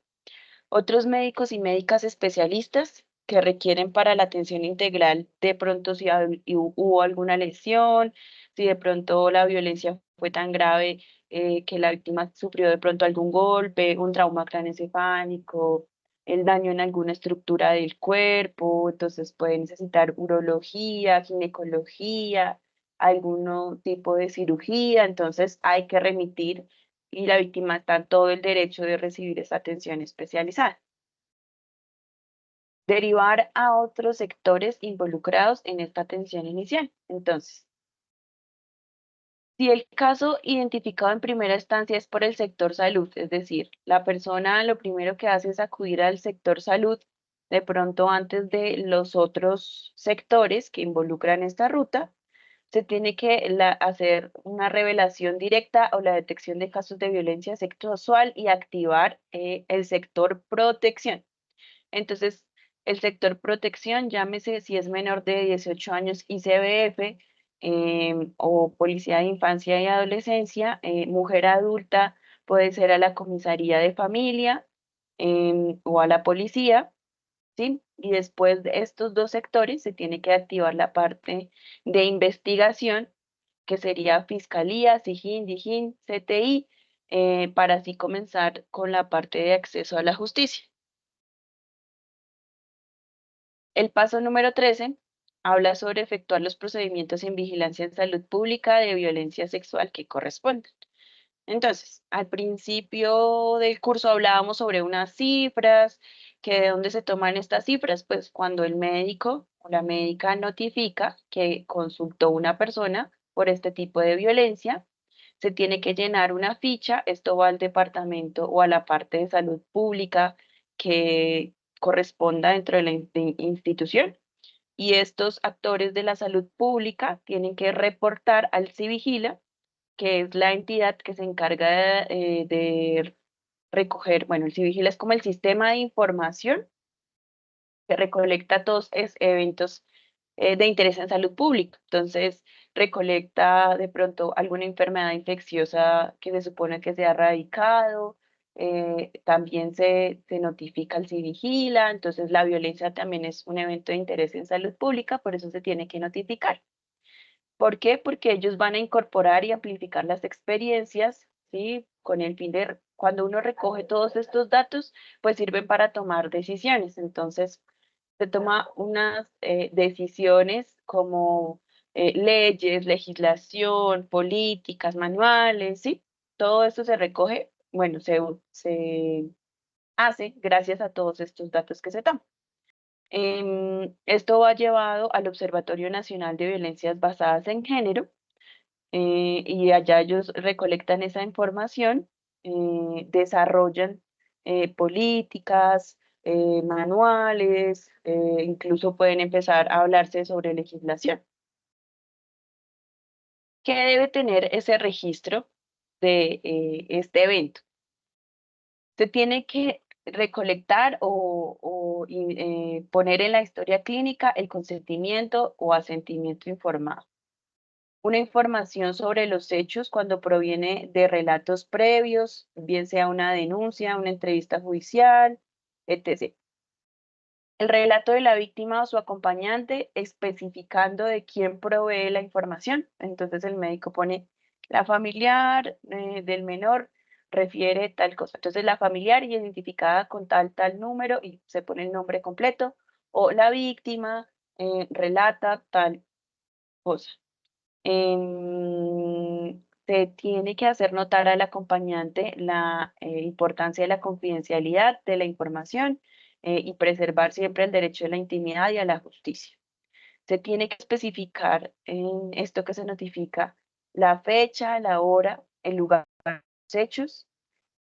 Otros médicos y médicas especialistas que requieren para la atención integral, de pronto si hubo alguna lesión, si de pronto la violencia fue tan grave que la víctima sufrió de pronto algún golpe, un trauma craneoencefálico, el daño en alguna estructura del cuerpo, entonces puede necesitar urología, ginecología, algún tipo de cirugía, entonces hay que remitir y la víctima está en todo el derecho de recibir esa atención especializada. Derivar a otros sectores involucrados en esta atención inicial. Entonces, si el caso identificado en primera instancia es por el sector salud, es decir, la persona lo primero que hace es acudir al sector salud de pronto antes de los otros sectores que involucran esta ruta, se tiene que hacer una revelación directa o la detección de casos de violencia sexual y activar el sector protección. Entonces, el sector protección, llámese si es menor de 18 años ICBF o Policía de Infancia y Adolescencia, mujer adulta, puede ser a la comisaría de familia o a la policía, ¿sí? Y después de estos dos sectores se tiene que activar la parte de investigación, que sería Fiscalía, SIJIN, DIJÍN, CTI, para así comenzar con la parte de acceso a la justicia. El paso número 13 habla sobre efectuar los procedimientos en vigilancia en salud pública de violencia sexual que corresponden. Entonces, al principio del curso hablábamos sobre unas cifras, que de dónde se toman estas cifras, pues cuando el médico o la médica notifica que consultó una persona por este tipo de violencia, se tiene que llenar una ficha, esto va al departamento o a la parte de salud pública que corresponda dentro de la institución, y estos actores de la salud pública tienen que reportar al CIVIGILA, que es la entidad que se encarga de recoger, bueno, el CIVIGILA es como el sistema de información que recolecta todos eventos de interés en salud pública. Entonces, recolecta de pronto alguna enfermedad infecciosa que se supone que se ha erradicado, también se notifica al CIVIGILA, entonces la violencia también es un evento de interés en salud pública, por eso se tiene que notificar. ¿Por qué? Porque ellos van a incorporar y amplificar las experiencias, ¿sí? Con el fin de, cuando uno recoge todos estos datos, pues sirven para tomar decisiones. Entonces, se toma unas decisiones como leyes, legislación, políticas, manuales, ¿sí? Todo esto se recoge, bueno, se hace gracias a todos estos datos que se toman. Esto va llevado al Observatorio Nacional de Violencias Basadas en Género y allá ellos recolectan esa información, desarrollan políticas, manuales, incluso pueden empezar a hablarse sobre legislación. ¿Qué debe tener ese registro de este evento? Se tiene que recolectar o poner en la historia clínica el consentimiento o asentimiento informado. Una información sobre los hechos cuando proviene de relatos previos, bien sea una denuncia, una entrevista judicial, etc. El relato de la víctima o su acompañante especificando de quién provee la información. Entonces el médico pone la familiar del menor refiere tal cosa. Entonces la familiar identificada con tal número y se pone el nombre completo, o la víctima relata tal cosa. Se tiene que hacer notar al acompañante la importancia de la confidencialidad de la información y preservar siempre el derecho de la intimidad y a la justicia. Se tiene que especificar en esto que se notifica la fecha, la hora, el lugar de los hechos,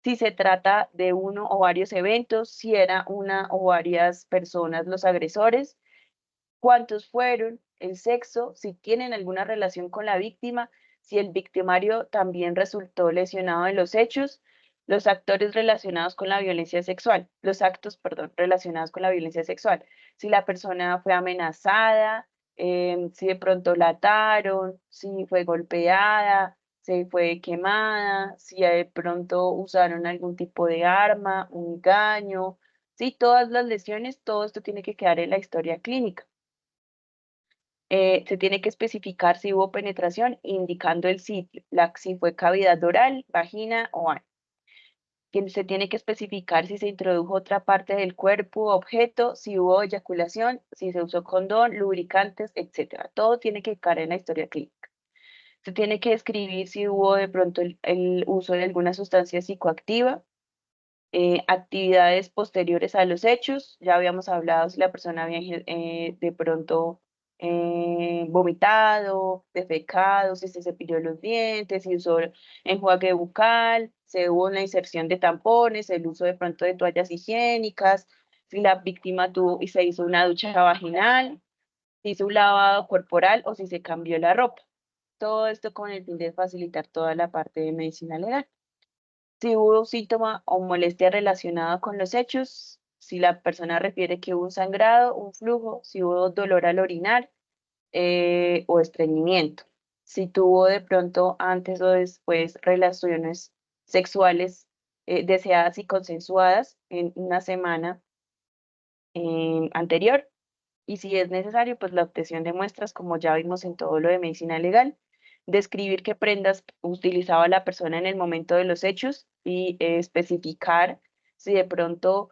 si se trata de uno o varios eventos, si era una o varias personas los agresores, cuántos fueron, el sexo, si tienen alguna relación con la víctima, si el victimario también resultó lesionado en los hechos, los actores relacionados con la violencia sexual, los actos, perdón, relacionados con la violencia sexual, si la persona fue amenazada, si de pronto la ataron, si fue golpeada, si fue quemada, si de pronto usaron algún tipo de arma, un engaño, ¿sí? Todas las lesiones, todo esto tiene que quedar en la historia clínica. Se tiene que especificar si hubo penetración, indicando el sitio, si fue cavidad oral, vagina o ano. Se tiene que especificar si se introdujo otra parte del cuerpo, objeto, si hubo eyaculación, si se usó condón, lubricantes, etc. Todo tiene que quedar en la historia clínica. Se tiene que describir si hubo de pronto el uso de alguna sustancia psicoactiva, actividades posteriores a los hechos. Ya habíamos hablado si la persona había de pronto vomitado, defecado, si se cepilló los dientes, si usó enjuague bucal, si hubo una inserción de tampones, el uso de pronto de toallas higiénicas, si la víctima tuvo y se hizo una ducha vaginal, si hizo un lavado corporal o si se cambió la ropa. Todo esto con el fin de facilitar toda la parte de medicina legal. Si hubo síntoma o molestia relacionada con los hechos, si la persona refiere que hubo un sangrado, un flujo, si hubo dolor al orinar o estreñimiento, si tuvo de pronto antes o después relaciones sexuales deseadas y consensuadas en una semana anterior, y si es necesario, pues la obtención de muestras, como ya vimos en todo lo de medicina legal, describir qué prendas utilizaba la persona en el momento de los hechos y especificar si de pronto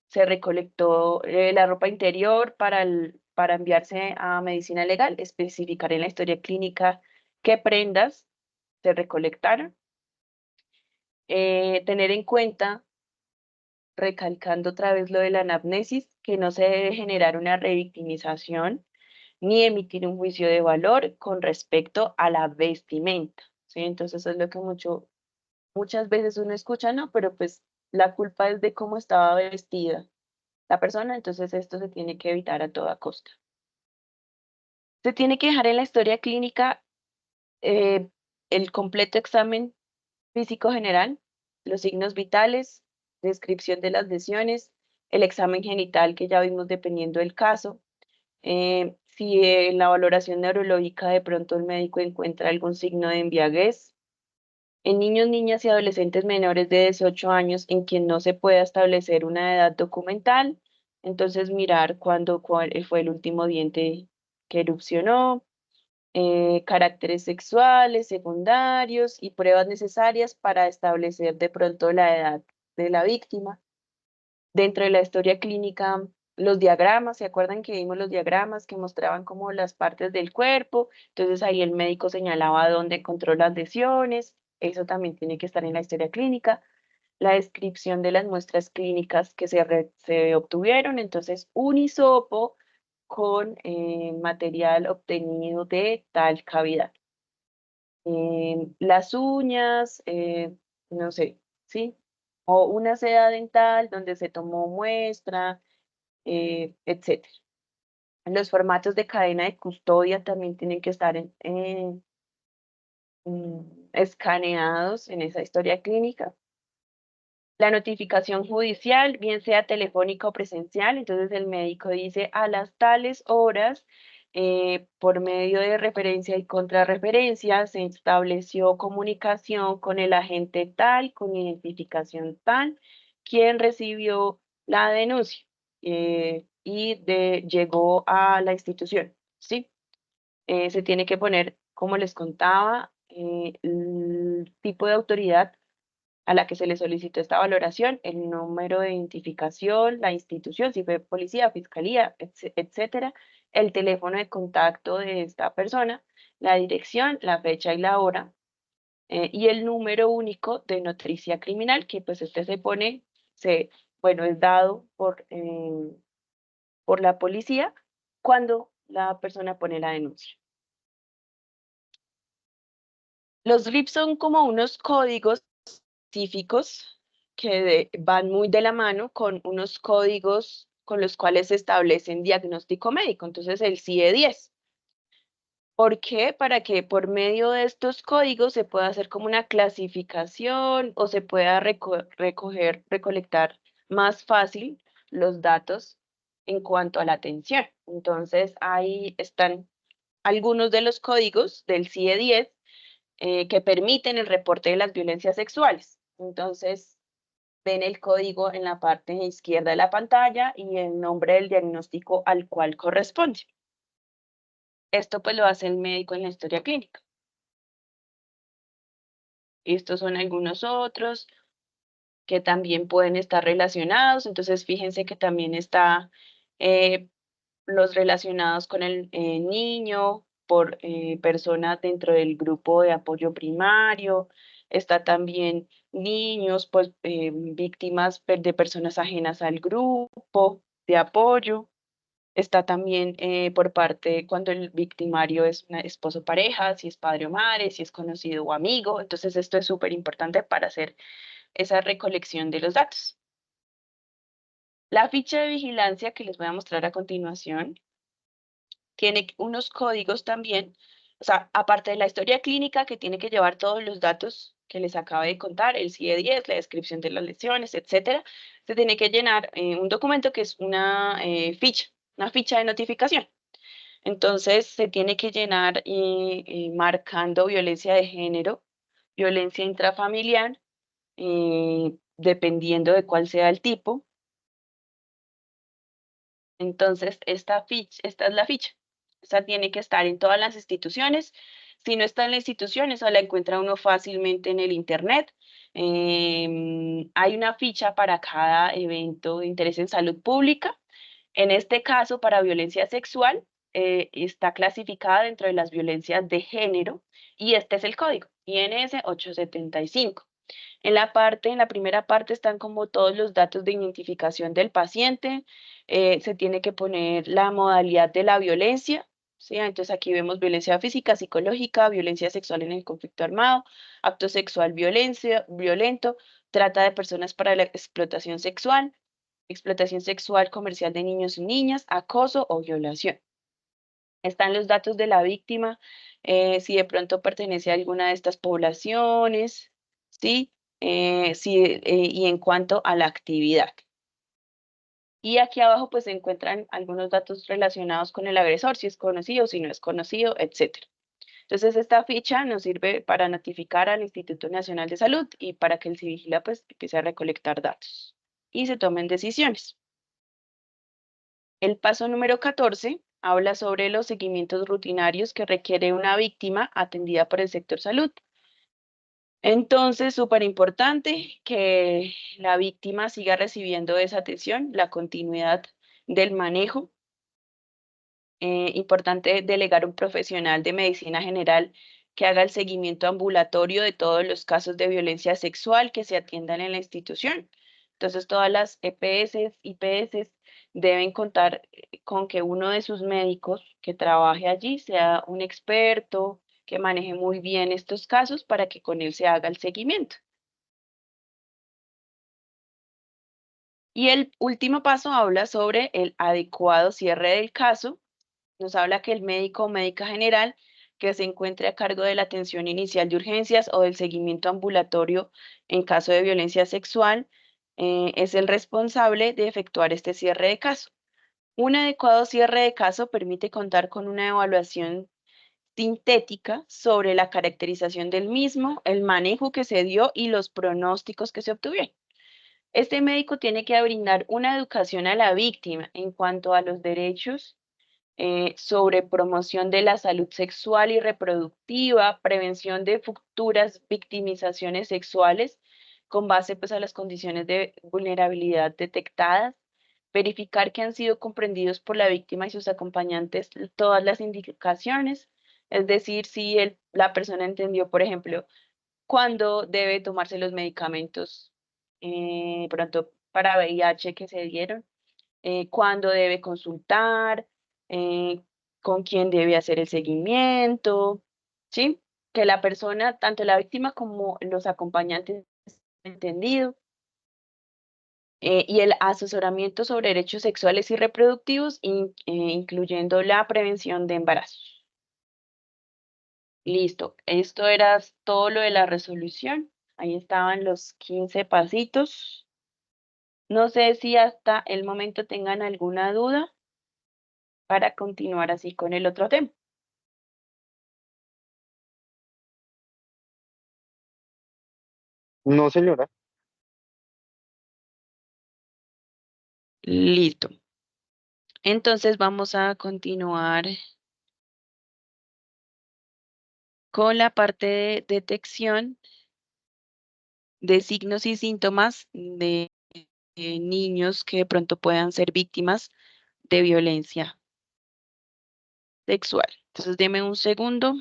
se recolectó la ropa interior para enviarse a medicina legal, especificar en la historia clínica qué prendas se recolectaron, tener en cuenta, recalcando otra vez lo de la anamnesis, que no se debe generar una revictimización ni emitir un juicio de valor con respecto a la vestimenta, ¿sí? Entonces eso es lo que muchas veces uno escucha, no, pero pues la culpa es de cómo estaba vestida la persona, entonces esto se tiene que evitar a toda costa. Se tiene que dejar en la historia clínica el completo examen físico general, los signos vitales, descripción de las lesiones, el examen genital que ya vimos dependiendo del caso, si en la valoración neurológica de pronto el médico encuentra algún signo de embriaguez. En niños, niñas y adolescentes menores de 18 años en quien no se pueda establecer una edad documental, entonces mirar cuál fue el último diente que erupcionó, caracteres sexuales, secundarios y pruebas necesarias para establecer de pronto la edad de la víctima. Dentro de la historia clínica, los diagramas, ¿se acuerdan que vimos los diagramas que mostraban como las partes del cuerpo? Entonces ahí el médico señalaba dónde encontró las lesiones, eso también tiene que estar en la historia clínica. La descripción de las muestras clínicas que se obtuvieron, entonces un hisopo con material obtenido de tal cavidad. Las uñas, no sé, ¿sí? O una seda dental donde se tomó muestra, etc. Los formatos de cadena de custodia también tienen que estar escaneados en esa historia clínica. La notificación judicial, bien sea telefónica o presencial, entonces el médico dice a las tales horas, por medio de referencia y contrarreferencia, se estableció comunicación con el agente tal, con identificación tal, quien recibió la denuncia y llegó a la institución, ¿sí? Se tiene que poner, como les contaba, el tipo de autoridad a la que se le solicitó esta valoración, el número de identificación, la institución, si fue policía, fiscalía, etcétera, el teléfono de contacto de esta persona, la dirección, la fecha y la hora, y el número único de noticia criminal, que pues este se pone, bueno, es dado por la policía cuando la persona pone la denuncia. Los RIP son como unos códigos específicos que van muy de la mano con unos códigos con los cuales se establecen diagnóstico médico, entonces el CIE-10. ¿Por qué? Para que por medio de estos códigos se pueda hacer como una clasificación o se pueda recolectar más fácil los datos en cuanto a la atención. Entonces ahí están algunos de los códigos del CIE-10 que permiten el reporte de las violencias sexuales. Entonces, ven el código en la parte izquierda de la pantalla y el nombre del diagnóstico al cual corresponde. Esto pues lo hace el médico en la historia clínica. Estos son algunos otros que también pueden estar relacionados. Entonces, fíjense que también está los relacionados con el niño por personas dentro del grupo de apoyo primario. Está también niños, pues víctimas de personas ajenas al grupo de apoyo. Está también por parte cuando el victimario es un esposo o pareja, si es padre o madre, si es conocido o amigo. Entonces, esto es súper importante para hacer esa recolección de los datos. La ficha de vigilancia que les voy a mostrar a continuación tiene unos códigos también, o sea, aparte de la historia clínica que tiene que llevar todos los datos que les acabo de contar, el CIE-10, la descripción de las lesiones, etcétera, se tiene que llenar un documento que es una ficha de notificación. Entonces, se tiene que llenar marcando violencia de género, violencia intrafamiliar, dependiendo de cuál sea el tipo. Entonces, esta es la ficha. Esta tiene que estar en todas las instituciones. Si no está en la institución, esa la encuentra uno fácilmente en el internet. Hay una ficha para cada evento de interés en salud pública. En este caso, para violencia sexual, está clasificada dentro de las violencias de género y este es el código, INS 875. En la primera parte están como todos los datos de identificación del paciente, se tiene que poner la modalidad de la violencia, ¿sí? Entonces aquí vemos violencia física, psicológica, violencia sexual en el conflicto armado, acto sexual violento, trata de personas para la explotación sexual comercial de niños y niñas, acoso o violación. Están los datos de la víctima, si de pronto pertenece a alguna de estas poblaciones, ¿sí? Y en cuanto a la actividad. Y aquí abajo pues se encuentran algunos datos relacionados con el agresor, si es conocido, si no es conocido, etc. Entonces esta ficha nos sirve para notificar al Instituto Nacional de Salud y para que el Civigila pues empiece a recolectar datos y se tomen decisiones. El paso número 14 habla sobre los seguimientos rutinarios que requiere una víctima atendida por el sector salud. Entonces, súper importante que la víctima siga recibiendo esa atención, la continuidad del manejo. Importante delegar un profesional de medicina general que haga el seguimiento ambulatorio de todos los casos de violencia sexual que se atiendan en la institución. Entonces, todas las EPS, IPS deben contar con que uno de sus médicos que trabaje allí sea un experto, que maneje muy bien estos casos para que con él se haga el seguimiento. Y el último paso habla sobre el adecuado cierre del caso. Nos habla que el médico o médica general que se encuentre a cargo de la atención inicial de urgencias o del seguimiento ambulatorio en caso de violencia sexual es el responsable de efectuar este cierre de caso. Un adecuado cierre de caso permite contar con una evaluación sintética sobre la caracterización del mismo, el manejo que se dio y los pronósticos que se obtuvieron. Este médico tiene que brindar una educación a la víctima en cuanto a los derechos sobre promoción de la salud sexual y reproductiva, prevención de futuras victimizaciones sexuales con base pues, a las condiciones de vulnerabilidad detectadas, verificar que han sido comprendidos por la víctima y sus acompañantes todas las indicaciones, es decir, si la persona entendió, por ejemplo, cuándo debe tomarse los medicamentos pronto para VIH que se dieron, cuándo debe consultar, eh, con quién debe hacer el seguimiento, ¿sí? Que la persona, tanto la víctima como los acompañantes, entendido. Y el asesoramiento sobre derechos sexuales y reproductivos, incluyendo la prevención de embarazos. Listo, esto era todo lo de la resolución. Ahí estaban los 15 pasitos. No sé si hasta el momento tengan alguna duda para continuar así con el otro tema. No, señora. Listo. Entonces vamos a continuar con la parte de detección de signos y síntomas de niños que de pronto puedan ser víctimas de violencia sexual. Entonces, deme un segundo.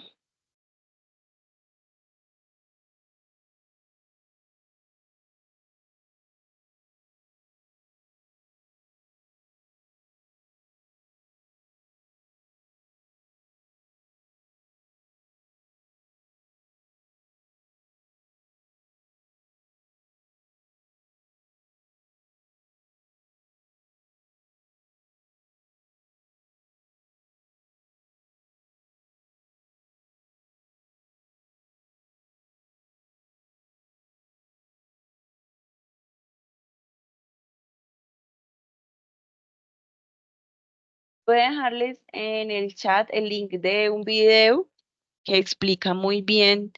Voy a dejarles en el chat el link de un video que explica muy bien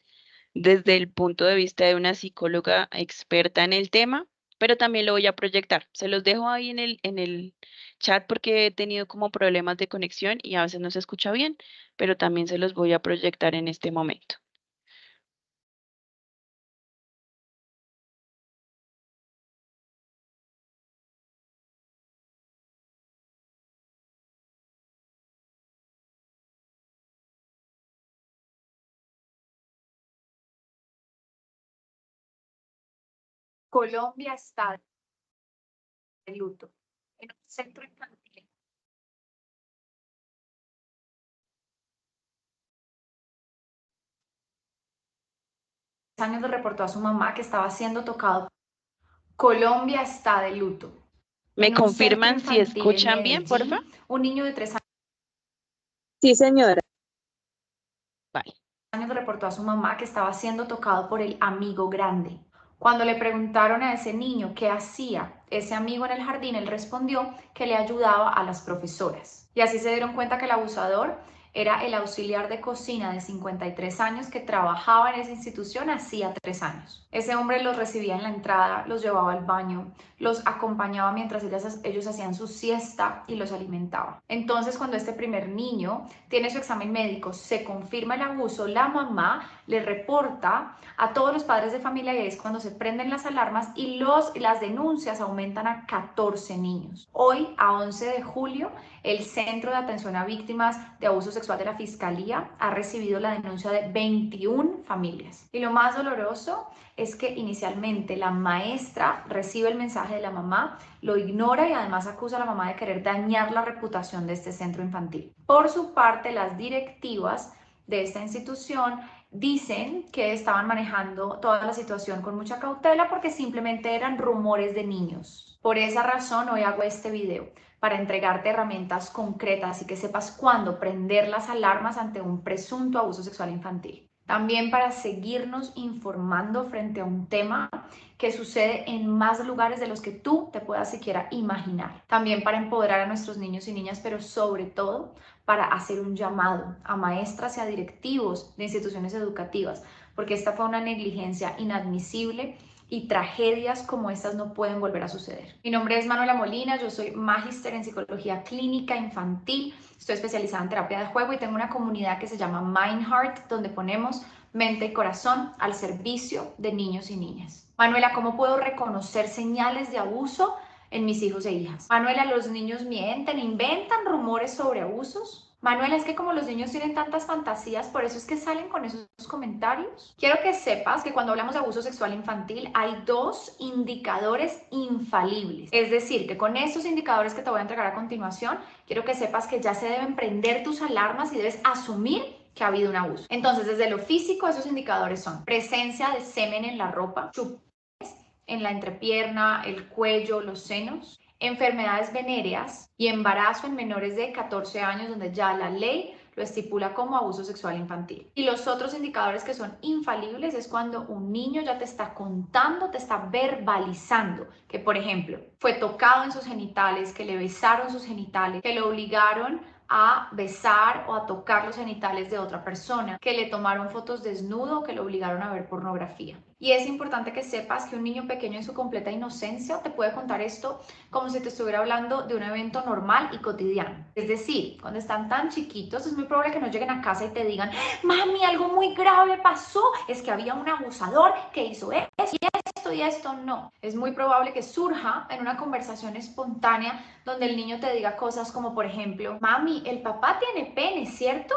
desde el punto de vista de una psicóloga experta en el tema, pero también lo voy a proyectar. Se los dejo ahí en el chat porque he tenido como problemas de conexión y a veces no se escucha bien, pero también se los voy a proyectar en este momento. Colombia está de luto. En un centro infantil. Años le reportó a su mamá que estaba siendo tocado. Colombia está de luto. ¿Me En un centro confirman si infantil en escuchan bien, porfa? Medellín, un niño de 3 Sí, señora. Vale. años le reportó a su mamá que estaba siendo tocado por el amigo grande. Cuando le preguntaron a ese niño qué hacía ese amigo en el jardín, él respondió que le ayudaba a las profesoras. Y así se dieron cuenta que el abusador era el auxiliar de cocina de 53 años que trabajaba en esa institución hacía 3 años. Ese hombre los recibía en la entrada, los llevaba al baño, los acompañaba mientras ellos hacían su siesta y los alimentaba. Entonces, cuando este primer niño tiene su examen médico, se confirma el abuso, la mamá le reporta a todos los padres de familia y es cuando se prenden las alarmas y las denuncias aumentan a 14 niños. Hoy, a 11 de julio, el Centro de Atención a Víctimas de Abuso Sexual de la Fiscalía ha recibido la denuncia de 21 familias. Y lo más doloroso es que inicialmente la maestra recibe el mensaje de la mamá, lo ignora y además acusa a la mamá de querer dañar la reputación de este centro infantil. Por su parte, las directivas de esta institución dicen que estaban manejando toda la situación con mucha cautela porque simplemente eran rumores de niños. Por esa razón hoy hago este video para entregarte herramientas concretas y que sepas cuándo prender las alarmas ante un presunto abuso sexual infantil. También para seguirnos informando frente a un tema que sucede en más lugares de los que tú te puedas siquiera imaginar. También para empoderar a nuestros niños y niñas, pero sobre todo para hacer un llamado a maestras y a directivos de instituciones educativas, porque esta fue una negligencia inadmisible y tragedias como estas no pueden volver a suceder. Mi nombre es Manuela Molina, yo soy magíster en psicología clínica infantil, estoy especializada en terapia de juego y tengo una comunidad que se llama Mindheart, donde ponemos mente y corazón al servicio de niños y niñas. Manuela, ¿cómo puedo reconocer señales de abuso en mis hijos e hijas? Manuela, ¿los niños mienten, inventan rumores sobre abusos? Manuela, es que como los niños tienen tantas fantasías, por eso es que salen con esos comentarios. Quiero que sepas que cuando hablamos de abuso sexual infantil hay 2 indicadores infalibles. Es decir, que con estos indicadores que te voy a entregar a continuación, quiero que sepas que ya se deben prender tus alarmas y debes asumir que ha habido un abuso. Entonces, desde lo físico, esos indicadores son presencia de semen en la ropa, chupones en la entrepierna, el cuello, los senos, enfermedades venéreas y embarazo en menores de 14 años, donde ya la ley lo estipula como abuso sexual infantil. Y los otros indicadores que son infalibles es cuando un niño ya te está contando, te está verbalizando que, por ejemplo, fue tocado en sus genitales, que le besaron sus genitales, que lo obligaron a besar o a tocar los genitales de otra persona, que le tomaron fotos desnudo o que lo obligaron a ver pornografía. Y es importante que sepas que un niño pequeño en su completa inocencia te puede contar esto como si te estuviera hablando de un evento normal y cotidiano. Es decir, cuando están tan chiquitos es muy probable que no lleguen a casa y te digan: mami, algo muy grave pasó, es que había un abusador que hizo esto y esto. No, es muy probable que surja en una conversación espontánea donde el niño te diga cosas como, por ejemplo: mami, el papá tiene pene, ¿cierto?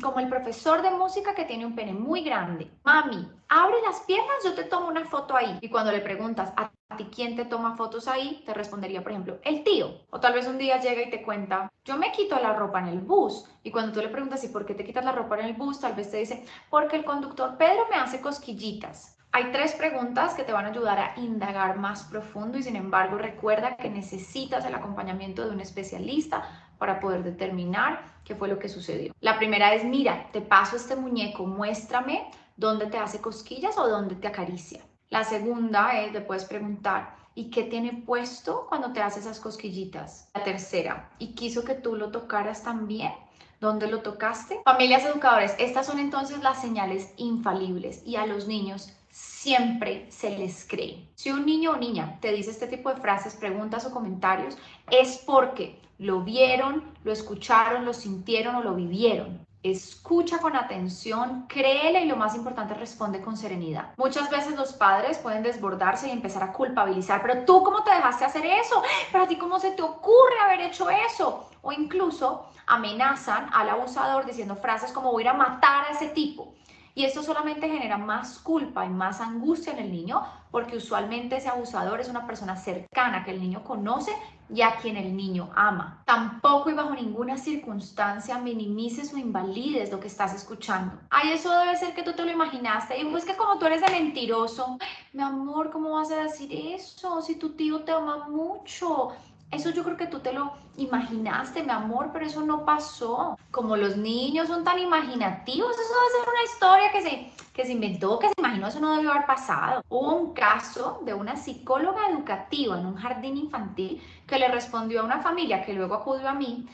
Como el profesor de música que tiene un pene muy grande. Mami, abre las piernas, yo te tomo una foto ahí. Y cuando le preguntas a ti quién te toma fotos ahí, te respondería, por ejemplo, el tío. O tal vez un día llega y te cuenta: yo me quito la ropa en el bus. Y cuando tú le preguntas: ¿y por qué te quitas la ropa en el bus?, tal vez te dice: porque el conductor Pedro me hace cosquillitas. Hay 3 preguntas que te van a ayudar a indagar más profundo y sin embargo recuerda que necesitas el acompañamiento de un especialista para poder determinar qué fue lo que sucedió. La primera es: mira, te paso este muñeco, muéstrame dónde te hace cosquillas o dónde te acaricia. La segunda es, te puedes preguntar: ¿y qué tiene puesto cuando te hace esas cosquillitas? La tercera: ¿y quiso que tú lo tocaras también? ¿Dónde lo tocaste? Familias educadores, estas son entonces las señales infalibles y a los niños siempre se les cree. Si un niño o niña te dice este tipo de frases, preguntas o comentarios, es porque lo vieron, lo escucharon, lo sintieron o lo vivieron. Escucha con atención, créele y lo más importante, responde con serenidad. Muchas veces los padres pueden desbordarse y empezar a culpabilizar: pero tú, ¿cómo te dejaste hacer eso? ¿Pero a ti cómo se te ocurre haber hecho eso? O incluso amenazan al abusador diciendo frases como: voy a ir a matar a ese tipo. Y esto solamente genera más culpa y más angustia en el niño, porque usualmente ese abusador es una persona cercana que el niño conoce y a quien el niño ama. Tampoco y bajo ninguna circunstancia minimices o invalides lo que estás escuchando. Ay, eso debe ser que tú te lo imaginaste. Y es que como tú eres de mentiroso. Mi amor, ¿cómo vas a decir eso? Si tu tío te ama mucho. Eso yo creo que tú te lo imaginaste, mi amor, pero eso no pasó. Como los niños son tan imaginativos, eso debe ser una historia que se inventó, que se imaginó, eso no debió haber pasado. Hubo un caso de una psicóloga educativa en un jardín infantil que le respondió a una familia que luego acudió a mí: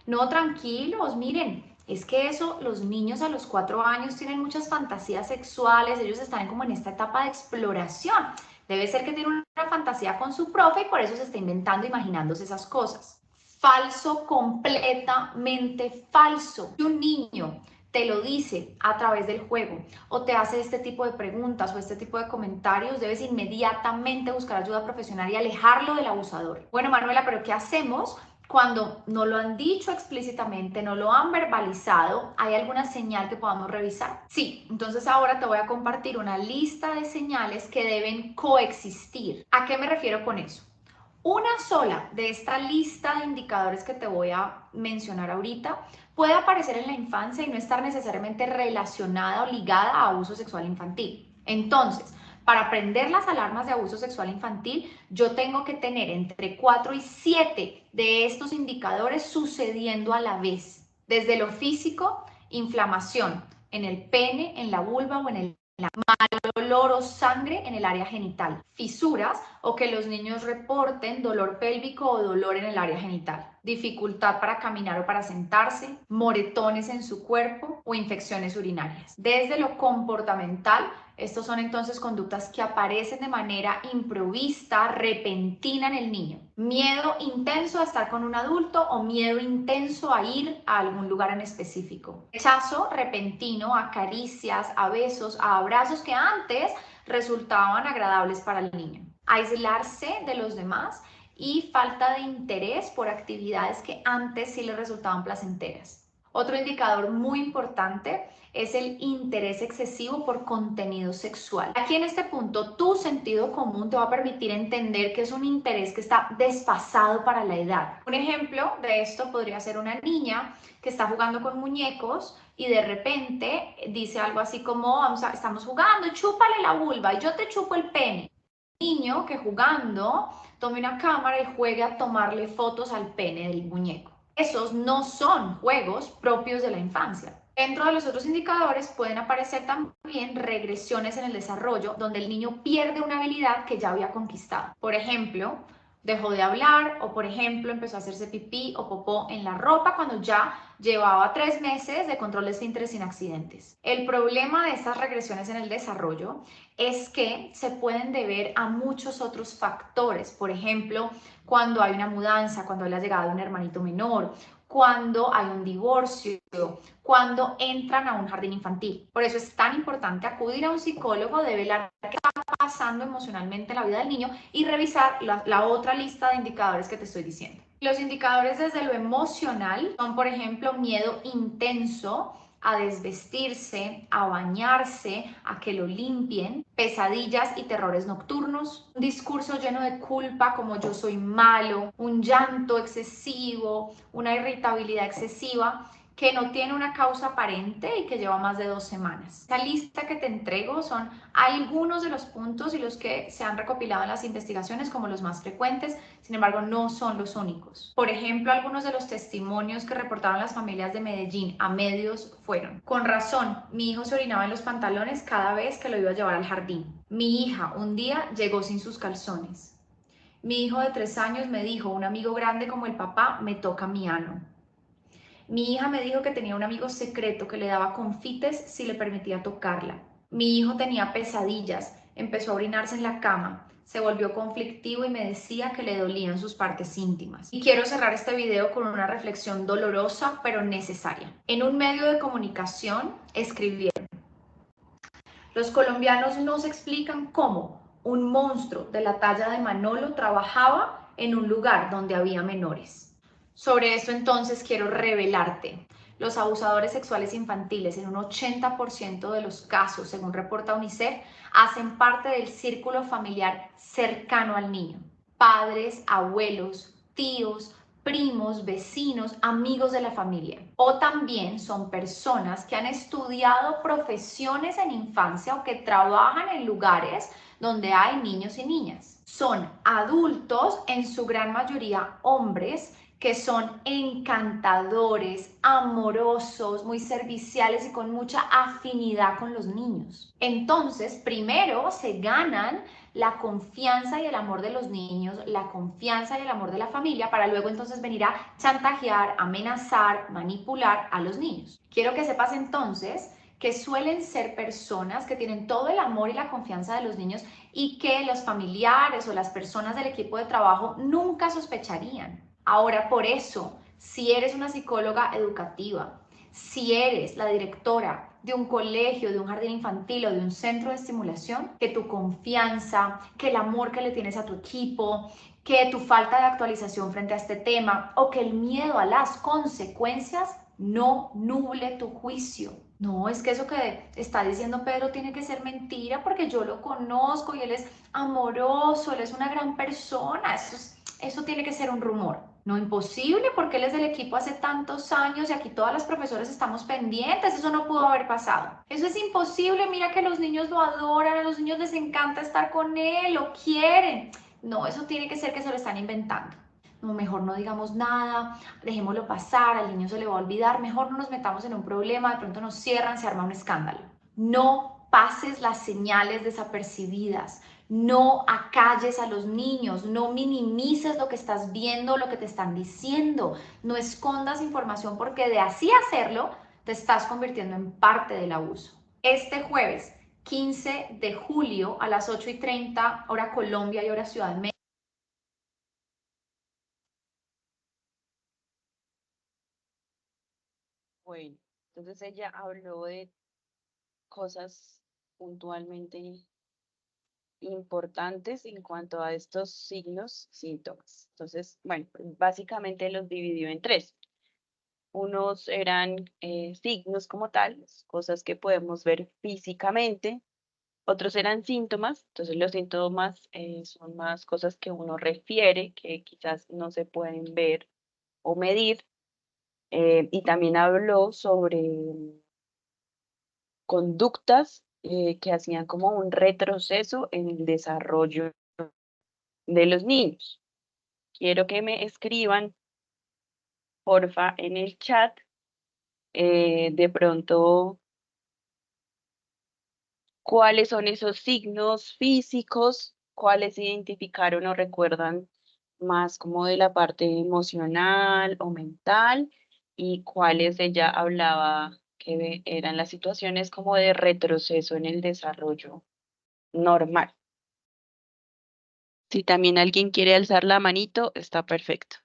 no, tranquilos, miren, es que eso, los niños a los 4 años tienen muchas fantasías sexuales, ellos están como en esta etapa de exploración. Debe ser que tiene una fantasía con su profe y por eso se está inventando, imaginándose esas cosas. Falso, completamente falso. Si un niño te lo dice a través del juego o te hace este tipo de preguntas o este tipo de comentarios, debes inmediatamente buscar ayuda profesional y alejarlo del abusador. Bueno, Manuela, ¿pero qué hacemos cuando no lo han dicho explícitamente, no lo han verbalizado? ¿Hay alguna señal que podamos revisar? Sí, entonces ahora te voy a compartir una lista de señales que deben coexistir. ¿A qué me refiero con eso? Una sola de esta lista de indicadores que te voy a mencionar ahorita puede aparecer en la infancia y no estar necesariamente relacionada o ligada a abuso sexual infantil. Entonces, para prender las alarmas de abuso sexual infantil, yo tengo que tener entre 4 y 7 de estos indicadores sucediendo a la vez. Desde lo físico, inflamación en el pene, en la vulva o en el mal olor o sangre en el área genital, fisuras o que los niños reporten dolor pélvico o dolor en el área genital, dificultad para caminar o para sentarse, moretones en su cuerpo o infecciones urinarias. Desde lo comportamental, estos son entonces conductas que aparecen de manera improvista, repentina en el niño. Miedo intenso a estar con un adulto o miedo intenso a ir a algún lugar en específico. Rechazo repentino a caricias, a besos, a abrazos que antes resultaban agradables para el niño. Aislarse de los demás y falta de interés por actividades que antes sí le resultaban placenteras. Otro indicador muy importante es el interés excesivo por contenido sexual. Aquí en este punto, tu sentido común te va a permitir entender que es un interés que está desfasado para la edad. Un ejemplo de esto podría ser una niña que está jugando con muñecos y de repente dice algo así como: estamos jugando, chúpale la vulva y yo te chupo el pene. Niño que jugando tome una cámara y juegue a tomarle fotos al pene del muñeco. Esos no son juegos propios de la infancia. Dentro de los otros indicadores pueden aparecer también regresiones en el desarrollo donde el niño pierde una habilidad que ya había conquistado. Por ejemplo, Dejó de hablar o, por ejemplo, empezó a hacerse pipí o popó en la ropa cuando ya llevaba 3 meses de control de esfínteres sin accidentes. El problema de estas regresiones en el desarrollo es que se pueden deber a muchos otros factores. Por ejemplo, cuando hay una mudanza, cuando hay la llegada de un hermanito menor, cuando hay un divorcio, cuando entran a un jardín infantil. Por eso es tan importante acudir a un psicólogo, develar qué está pasando emocionalmente en la vida del niño y revisar la otra lista de indicadores que te estoy diciendo. Los indicadores desde lo emocional son, por ejemplo, miedo intenso a desvestirse, a bañarse, a que lo limpien, pesadillas y terrores nocturnos, un discurso lleno de culpa como yo soy malo, un llanto excesivo, una irritabilidad excesiva que no tiene una causa aparente y que lleva más de 2 semanas. Esta lista que te entrego son algunos de los puntos y los que se han recopilado en las investigaciones como los más frecuentes, sin embargo no son los únicos. Por ejemplo, algunos de los testimonios que reportaron las familias de Medellín a medios fueron: con razón, mi hijo se orinaba en los pantalones cada vez que lo iba a llevar al jardín. Mi hija un día llegó sin sus calzones. Mi hijo de 3 años me dijo, un amigo grande como el papá me toca mi ano. Mi hija me dijo que tenía un amigo secreto que le daba confites si le permitía tocarla. Mi hijo tenía pesadillas, empezó a orinarse en la cama, se volvió conflictivo y me decía que le dolían sus partes íntimas. Y quiero cerrar este video con una reflexión dolorosa pero necesaria. En un medio de comunicación escribieron: los colombianos no se explican cómo un monstruo de la talla de Manolo trabajaba en un lugar donde había menores. Sobre esto entonces quiero revelarte. Los abusadores sexuales infantiles en un 80% de los casos, según reporta UNICEF, hacen parte del círculo familiar cercano al niño. Padres, abuelos, tíos, primos, vecinos, amigos de la familia. O también son personas que han estudiado profesiones en infancia o que trabajan en lugares donde hay niños y niñas. Son adultos, en su gran mayoría hombres, que son encantadores, amorosos, muy serviciales y con mucha afinidad con los niños. Entonces, primero se ganan la confianza y el amor de los niños, la confianza y el amor de la familia, para luego entonces venir a chantajear, amenazar, manipular a los niños. Quiero que sepas entonces que suelen ser personas que tienen todo el amor y la confianza de los niños y que los familiares o las personas del equipo de trabajo nunca sospecharían. Ahora, por eso, si eres una psicóloga educativa, si eres la directora de un colegio, de un jardín infantil o de un centro de estimulación, que tu confianza, que el amor que le tienes a tu equipo, que tu falta de actualización frente a este tema o que el miedo a las consecuencias no nuble tu juicio. No, es que eso que está diciendo Pedro tiene que ser mentira porque yo lo conozco y él es amoroso, él es una gran persona. Eso tiene que ser un rumor. No, imposible, porque él es del equipo hace tantos años y aquí todas las profesoras estamos pendientes. Eso no pudo haber pasado. Eso es imposible. Mira que los niños lo adoran, a los niños les encanta estar con él, lo quieren. No, eso tiene que ser que se lo están inventando. No, mejor no digamos nada, dejémoslo pasar, al niño se le va a olvidar, mejor no nos metamos en un problema, de pronto nos cierran, se arma un escándalo. No pases las señales desapercibidas. No acalles a los niños, no minimices lo que estás viendo, lo que te están diciendo, no escondas información porque de así hacerlo te estás convirtiendo en parte del abuso. Este jueves 15 de julio a las 8:30 hora Colombia y hora Ciudad de México. Bueno, entonces ella habló de cosas puntualmente importantes en cuanto a estos signos, síntomas. Entonces, bueno, básicamente los dividió en 3. Unos eran signos como tal, cosas que podemos ver físicamente. Otros eran síntomas, entonces los síntomas son más cosas que uno refiere, que quizás no se pueden ver o medir. Y también habló sobre conductas que hacían como un retroceso en el desarrollo de los niños. Quiero que me escriban, porfa, en el chat, de pronto, cuáles son esos signos físicos, cuáles identificaron o recuerdan más como de la parte emocional o mental y cuáles ella hablaba que eran las situaciones como de retroceso en el desarrollo normal. Si también alguien quiere alzar la manito, está perfecto.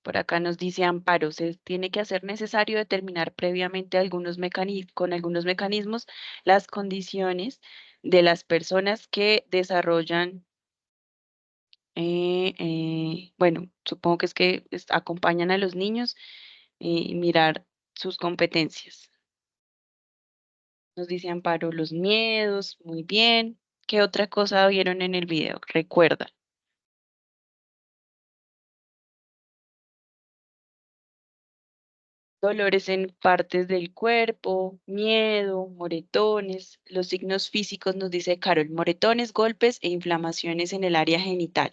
Por acá nos dice Amparo, se tiene que hacer necesario determinar previamente con algunos mecanismos las condiciones de las personas que desarrollan, bueno, supongo que es que acompañan a los niños y mirar sus competencias. Nos dice Amparo, los miedos, muy bien. ¿Qué otra cosa vieron en el video? Recuerda. Dolores en partes del cuerpo, miedo, moretones. Los signos físicos nos dice Carol, moretones, golpes e inflamaciones en el área genital.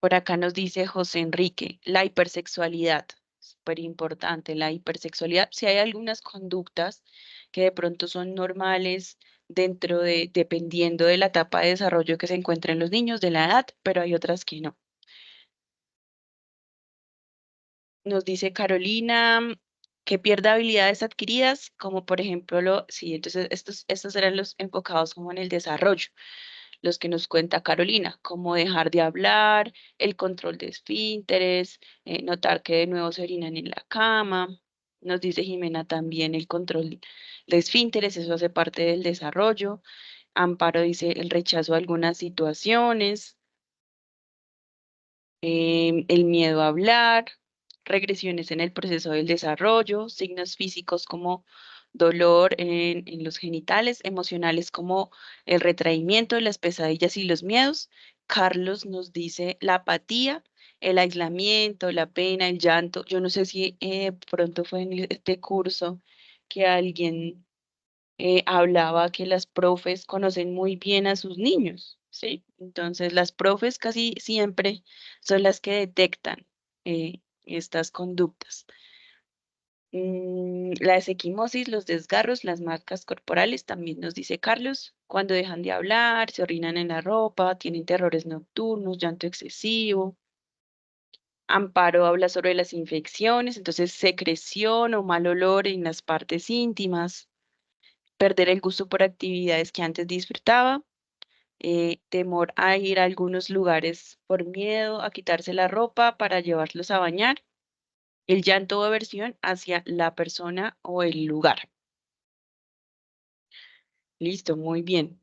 Por acá nos dice José Enrique, la hipersexualidad. Súper importante, la hipersexualidad. Si hay algunas conductas que de pronto son normales dependiendo de la etapa de desarrollo que se encuentra en los niños, de la edad, pero hay otras que no. Nos dice Carolina que pierde habilidades adquiridas, como por ejemplo, sí, entonces estos eran los enfocados como en el desarrollo, los que nos cuenta Carolina, como dejar de hablar, el control de esfínteres, notar que de nuevo se orinan en la cama. Nos dice Jimena también el control de esfínteres, eso hace parte del desarrollo. Amparo dice el rechazo a algunas situaciones, el miedo a hablar, regresiones en el proceso del desarrollo, signos físicos como dolor en los genitales, emocionales como el retraimiento, las pesadillas y los miedos. Carlos nos dice la apatía, el aislamiento, la pena, el llanto. Yo no sé si pronto fue en este curso que alguien hablaba que las profes conocen muy bien a sus niños, ¿sí? Entonces, las profes casi siempre son las que detectan estas conductas. La equimosis, los desgarros, las marcas corporales, también nos dice Carlos, cuando dejan de hablar, se orinan en la ropa, tienen terrores nocturnos, llanto excesivo. Amparo habla sobre las infecciones, entonces secreción o mal olor en las partes íntimas, perder el gusto por actividades que antes disfrutaba, temor a ir a algunos lugares por miedo a quitarse la ropa para llevarlos a bañar, el llanto o aversión hacia la persona o el lugar. Listo, muy bien.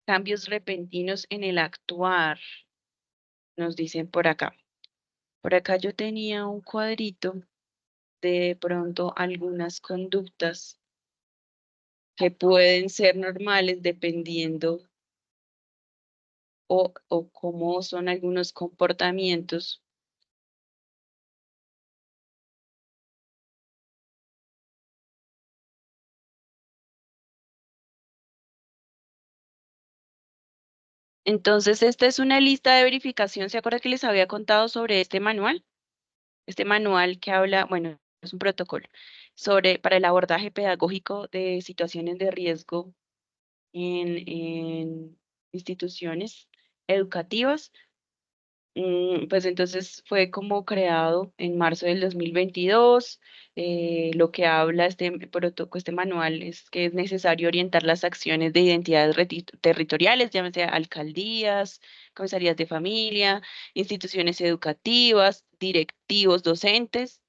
Cambios repentinos en el actuar, nos dicen por acá. Por acá yo tenía un cuadrito de pronto algunas conductas que pueden ser normales dependiendo o cómo son algunos comportamientos. Entonces, esta es una lista de verificación. ¿Se acuerdan que les había contado sobre este manual? Este manual que habla, bueno, es un protocolo para el abordaje pedagógico de situaciones de riesgo en instituciones educativas. Pues entonces fue como creado en marzo del 2022. Lo que habla este manual es que es necesario orientar las acciones de identidades territoriales, llámese alcaldías, comisarías de familia, instituciones educativas, directivos docentes,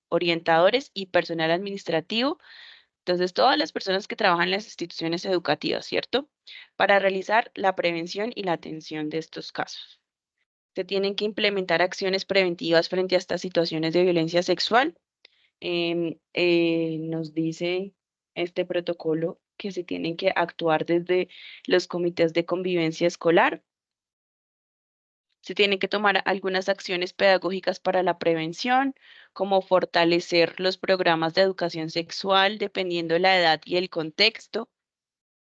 orientadores y personal administrativo. Entonces, todas las personas que trabajan en las instituciones educativas, ¿cierto? Para realizar la prevención y la atención de estos casos. Se tienen que implementar acciones preventivas frente a estas situaciones de violencia sexual. Nos dice este protocolo que se tienen que actuar desde los comités de convivencia escolar. Se tienen que tomar algunas acciones pedagógicas para la prevención, como fortalecer los programas de educación sexual dependiendo de la edad y el contexto.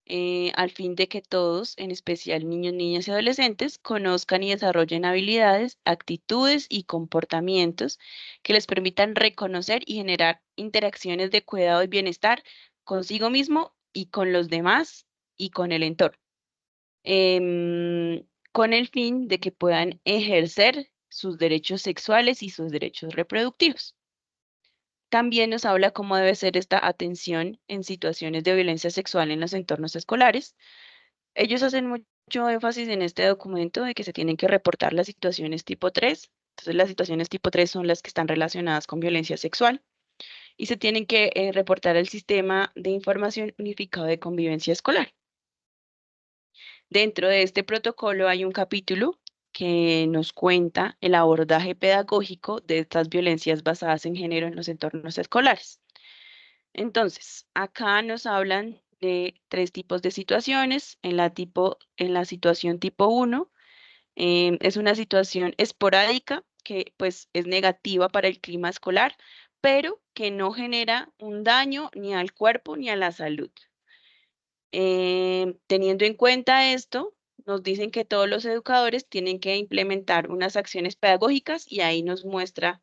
al fin de que todos, en especial niños, niñas y adolescentes, conozcan y desarrollen habilidades, actitudes y comportamientos que les permitan reconocer y generar interacciones de cuidado y bienestar consigo mismo y con los demás y con el entorno, con el fin de que puedan ejercer sus derechos sexuales y sus derechos reproductivos. También nos habla cómo debe ser esta atención en situaciones de violencia sexual en los entornos escolares. Ellos hacen mucho énfasis en este documento de que se tienen que reportar las situaciones tipo 3. Entonces, las situaciones tipo 3 son las que están relacionadas con violencia sexual y se tienen que reportar al Sistema de Información Unificado de Convivencia Escolar. Dentro de este protocolo hay un capítulo que nos cuenta el abordaje pedagógico de estas violencias basadas en género en los entornos escolares. Entonces, acá nos hablan de 3 tipos de situaciones. En la situación tipo 1, es una situación esporádica que pues es negativa para el clima escolar, pero que no genera un daño ni al cuerpo ni a la salud. Teniendo en cuenta esto, nos dicen que todos los educadores tienen que implementar unas acciones pedagógicas y ahí nos muestra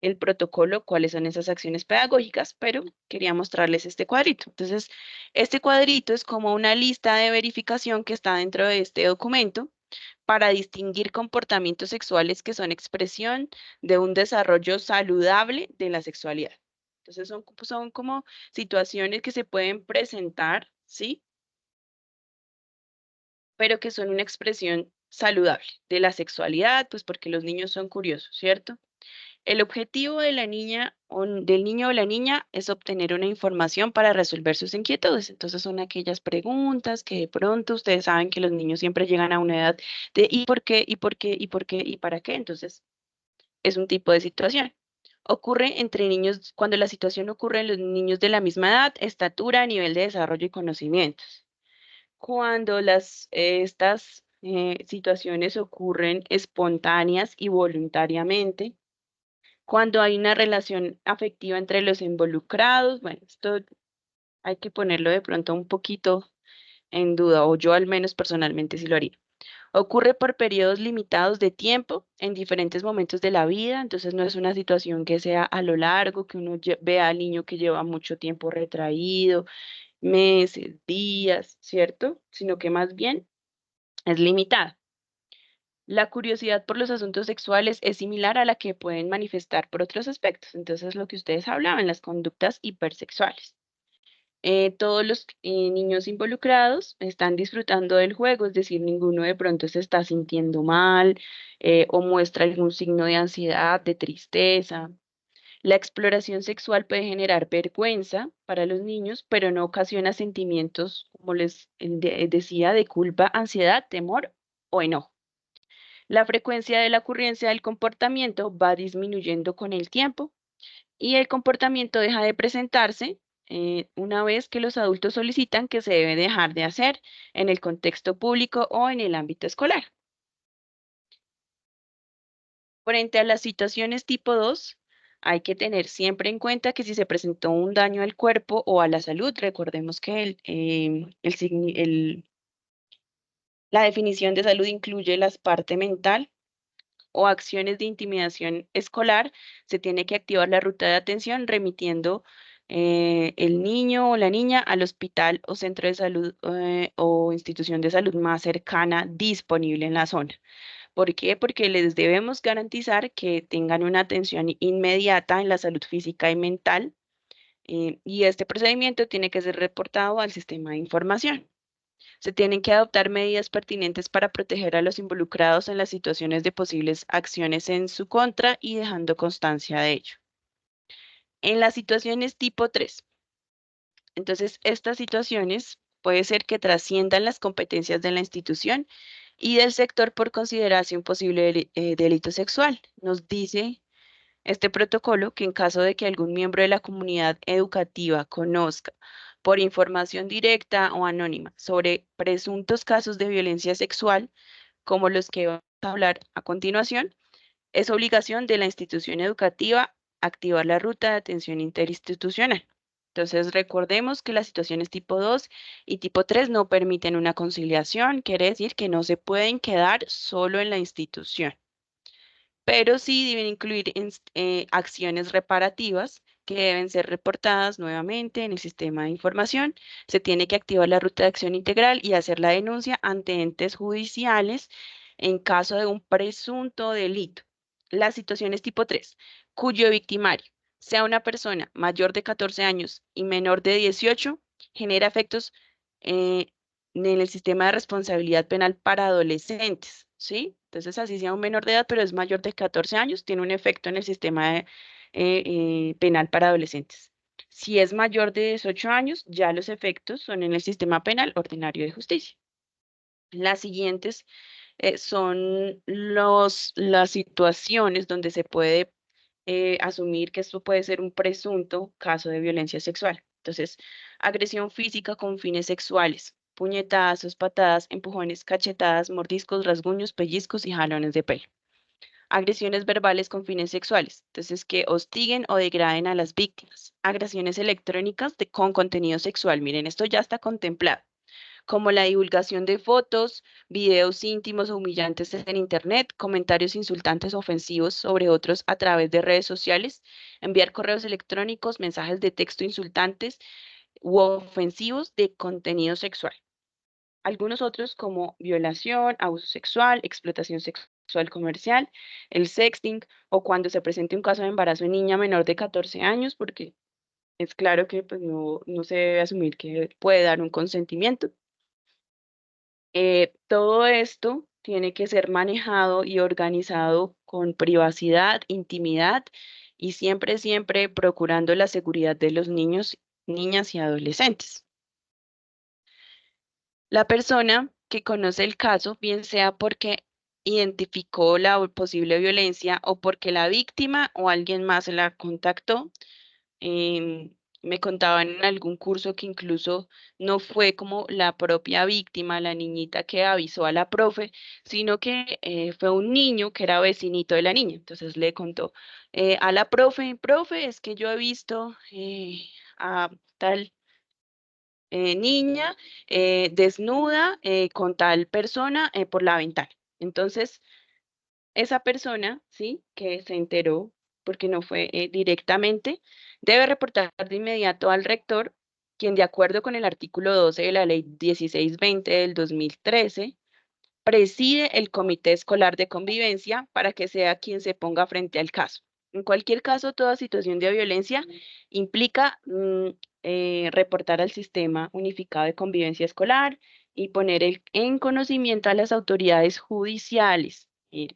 el protocolo, cuáles son esas acciones pedagógicas, pero quería mostrarles este cuadrito. Entonces, este cuadrito es como una lista de verificación que está dentro de este documento para distinguir comportamientos sexuales que son expresión de un desarrollo saludable de la sexualidad. Entonces, son como situaciones que se pueden presentar, ¿sí? Pero que son una expresión saludable de la sexualidad, pues porque los niños son curiosos, ¿cierto? El objetivo de la niña del niño o la niña es obtener una información para resolver sus inquietudes. Entonces son aquellas preguntas que de pronto ustedes saben que los niños siempre llegan a una edad de ¿y por qué? ¿Y por qué? ¿Y por qué? ¿Y para qué? Entonces es un tipo de situación. Ocurre entre niños, cuando la situación ocurre en los niños de la misma edad, estatura, nivel de desarrollo y conocimientos. Cuando estas situaciones ocurren espontáneas y voluntariamente, cuando hay una relación afectiva entre los involucrados, bueno, esto hay que ponerlo de pronto un poquito en duda, o yo al menos personalmente sí lo haría. Ocurre por periodos limitados de tiempo en diferentes momentos de la vida, entonces no es una situación que sea a lo largo, que uno vea al niño que lleva mucho tiempo retraído, meses, días, ¿cierto? Sino que más bien es limitada. La curiosidad por los asuntos sexuales es similar a la que pueden manifestar por otros aspectos. Entonces, lo que ustedes hablaban, las conductas hipersexuales. Todos los niños involucrados están disfrutando del juego, es decir, ninguno de pronto se está sintiendo mal o muestra algún signo de ansiedad, de tristeza. La exploración sexual puede generar vergüenza para los niños, pero no ocasiona sentimientos, como les decía, de culpa, ansiedad, temor o enojo. La frecuencia de la ocurrencia del comportamiento va disminuyendo con el tiempo y el comportamiento deja de presentarse una vez que los adultos solicitan que se debe dejar de hacer en el contexto público o en el ámbito escolar. Frente a las situaciones tipo 2, hay que tener siempre en cuenta que si se presentó un daño al cuerpo o a la salud, recordemos que la definición de salud incluye la parte mental o acciones de intimidación escolar, se tiene que activar la ruta de atención remitiendo el niño o la niña al hospital o centro de salud o institución de salud más cercana disponible en la zona. ¿Por qué? Porque les debemos garantizar que tengan una atención inmediata en la salud física y mental y este procedimiento tiene que ser reportado al sistema de información. Se tienen que adoptar medidas pertinentes para proteger a los involucrados en las situaciones de posibles acciones en su contra y dejando constancia de ello. En las situaciones tipo 3, entonces estas situaciones puede ser que trasciendan las competencias de la institución y del sector por considerarse un posible delito sexual. Nos dice este protocolo que en caso de que algún miembro de la comunidad educativa conozca por información directa o anónima sobre presuntos casos de violencia sexual, como los que vamos a hablar a continuación, es obligación de la institución educativa activar la ruta de atención interinstitucional. Entonces, recordemos que las situaciones tipo 2 y tipo 3 no permiten una conciliación, quiere decir que no se pueden quedar solo en la institución, pero sí deben incluir acciones reparativas que deben ser reportadas nuevamente en el sistema de información. Se tiene que activar la ruta de acción integral y hacer la denuncia ante entes judiciales en caso de un presunto delito. Las situaciones tipo 3, cuyo victimario sea una persona mayor de 14 años y menor de 18, genera efectos eh, en el sistema de responsabilidad penal para adolescentes, ¿sí? Entonces, así sea un menor de edad, pero es mayor de 14 años, tiene un efecto en el sistema penal para adolescentes. Si es mayor de 18 años, ya los efectos son en el sistema penal ordinario de justicia. Las siguientes son las situaciones donde se puede asumir que esto puede ser un presunto caso de violencia sexual. Entonces, agresión física con fines sexuales, puñetazos, patadas, empujones, cachetadas, mordiscos, rasguños, pellizcos y jalones de pelo. Agresiones verbales con fines sexuales, entonces que hostiguen o degraden a las víctimas. Agresiones electrónicas con contenido sexual, miren, esto ya está contemplado, como la divulgación de fotos, videos íntimos o humillantes en Internet, comentarios insultantes o ofensivos sobre otros a través de redes sociales, enviar correos electrónicos, mensajes de texto insultantes u ofensivos de contenido sexual. Algunos otros como violación, abuso sexual, explotación sexual comercial, el sexting o cuando se presente un caso de embarazo en niña menor de 14 años, porque es claro que pues, no se debe asumir que puede dar un consentimiento. Todo esto tiene que ser manejado y organizado con privacidad, intimidad y siempre, siempre procurando la seguridad de los niños, niñas y adolescentes. La persona que conoce el caso, bien sea porque identificó la posible violencia o porque la víctima o alguien más la contactó, me contaban en algún curso que incluso no fue como la propia víctima, la niñita que avisó a la profe, sino que fue un niño que era vecinito de la niña. Entonces le contó a la profe, profe, es que yo he visto a tal niña desnuda con tal persona por la ventana. Entonces, esa persona, ¿sí? Que se enteró, porque no fue directamente, debe reportar de inmediato al rector, quien de acuerdo con el artículo 12 de la ley 1620 del 2013, preside el comité escolar de convivencia para que sea quien se ponga frente al caso. En cualquier caso, toda situación de violencia implica reportar al sistema unificado de convivencia escolar y poner en conocimiento a las autoridades judiciales. Y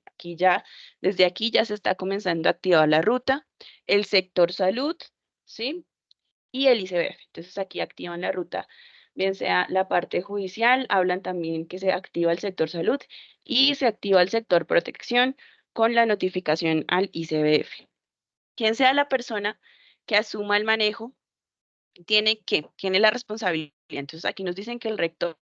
desde aquí ya se está comenzando a activar la ruta, el sector salud, ¿sí? Y el ICBF. Entonces aquí activan la ruta, bien sea la parte judicial, hablan también que se activa el sector salud y se activa el sector protección con la notificación al ICBF. Quien sea la persona que asuma el manejo, tiene la responsabilidad. Entonces aquí nos dicen que el rector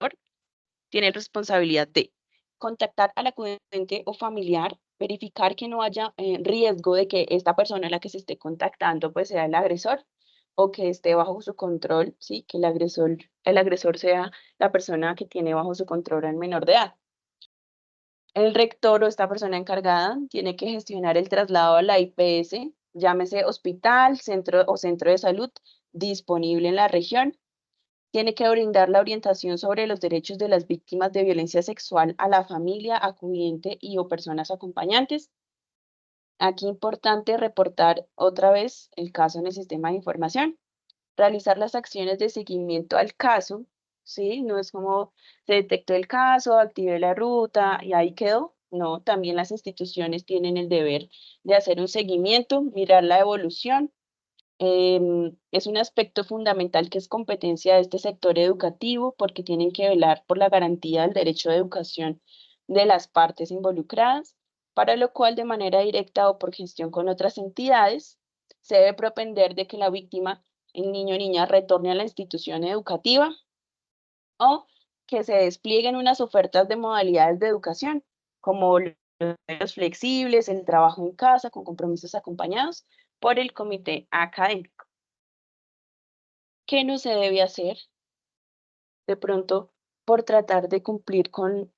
tiene responsabilidad de contactar al acudiente o familiar, verificar que no haya riesgo de que esta persona a la que se esté contactando pues sea el agresor o que esté bajo su control, ¿sí? Que el agresor sea la persona que tiene bajo su control al menor de edad. El rector o esta persona encargada tiene que gestionar el traslado a la IPS, llámese hospital, centro o centro de salud disponible en la región. Tiene que brindar la orientación sobre los derechos de las víctimas de violencia sexual a la familia, acudiente y o personas acompañantes. Aquí importante reportar otra vez el caso en el sistema de información. Realizar las acciones de seguimiento al caso, ¿sí? No es como se detectó el caso, activé la ruta y ahí quedó. No, también las instituciones tienen el deber de hacer un seguimiento, mirar la evolución. Es un aspecto fundamental que es competencia de este sector educativo porque tienen que velar por la garantía del derecho de educación de las partes involucradas, para lo cual de manera directa o por gestión con otras entidades se debe propender de que la víctima, el niño o niña, retorne a la institución educativa o que se desplieguen unas ofertas de modalidades de educación, como los flexibles, el trabajo en casa con compromisos acompañados por el comité académico. ¿Qué no se debe hacer? De pronto, por tratar de cumplir con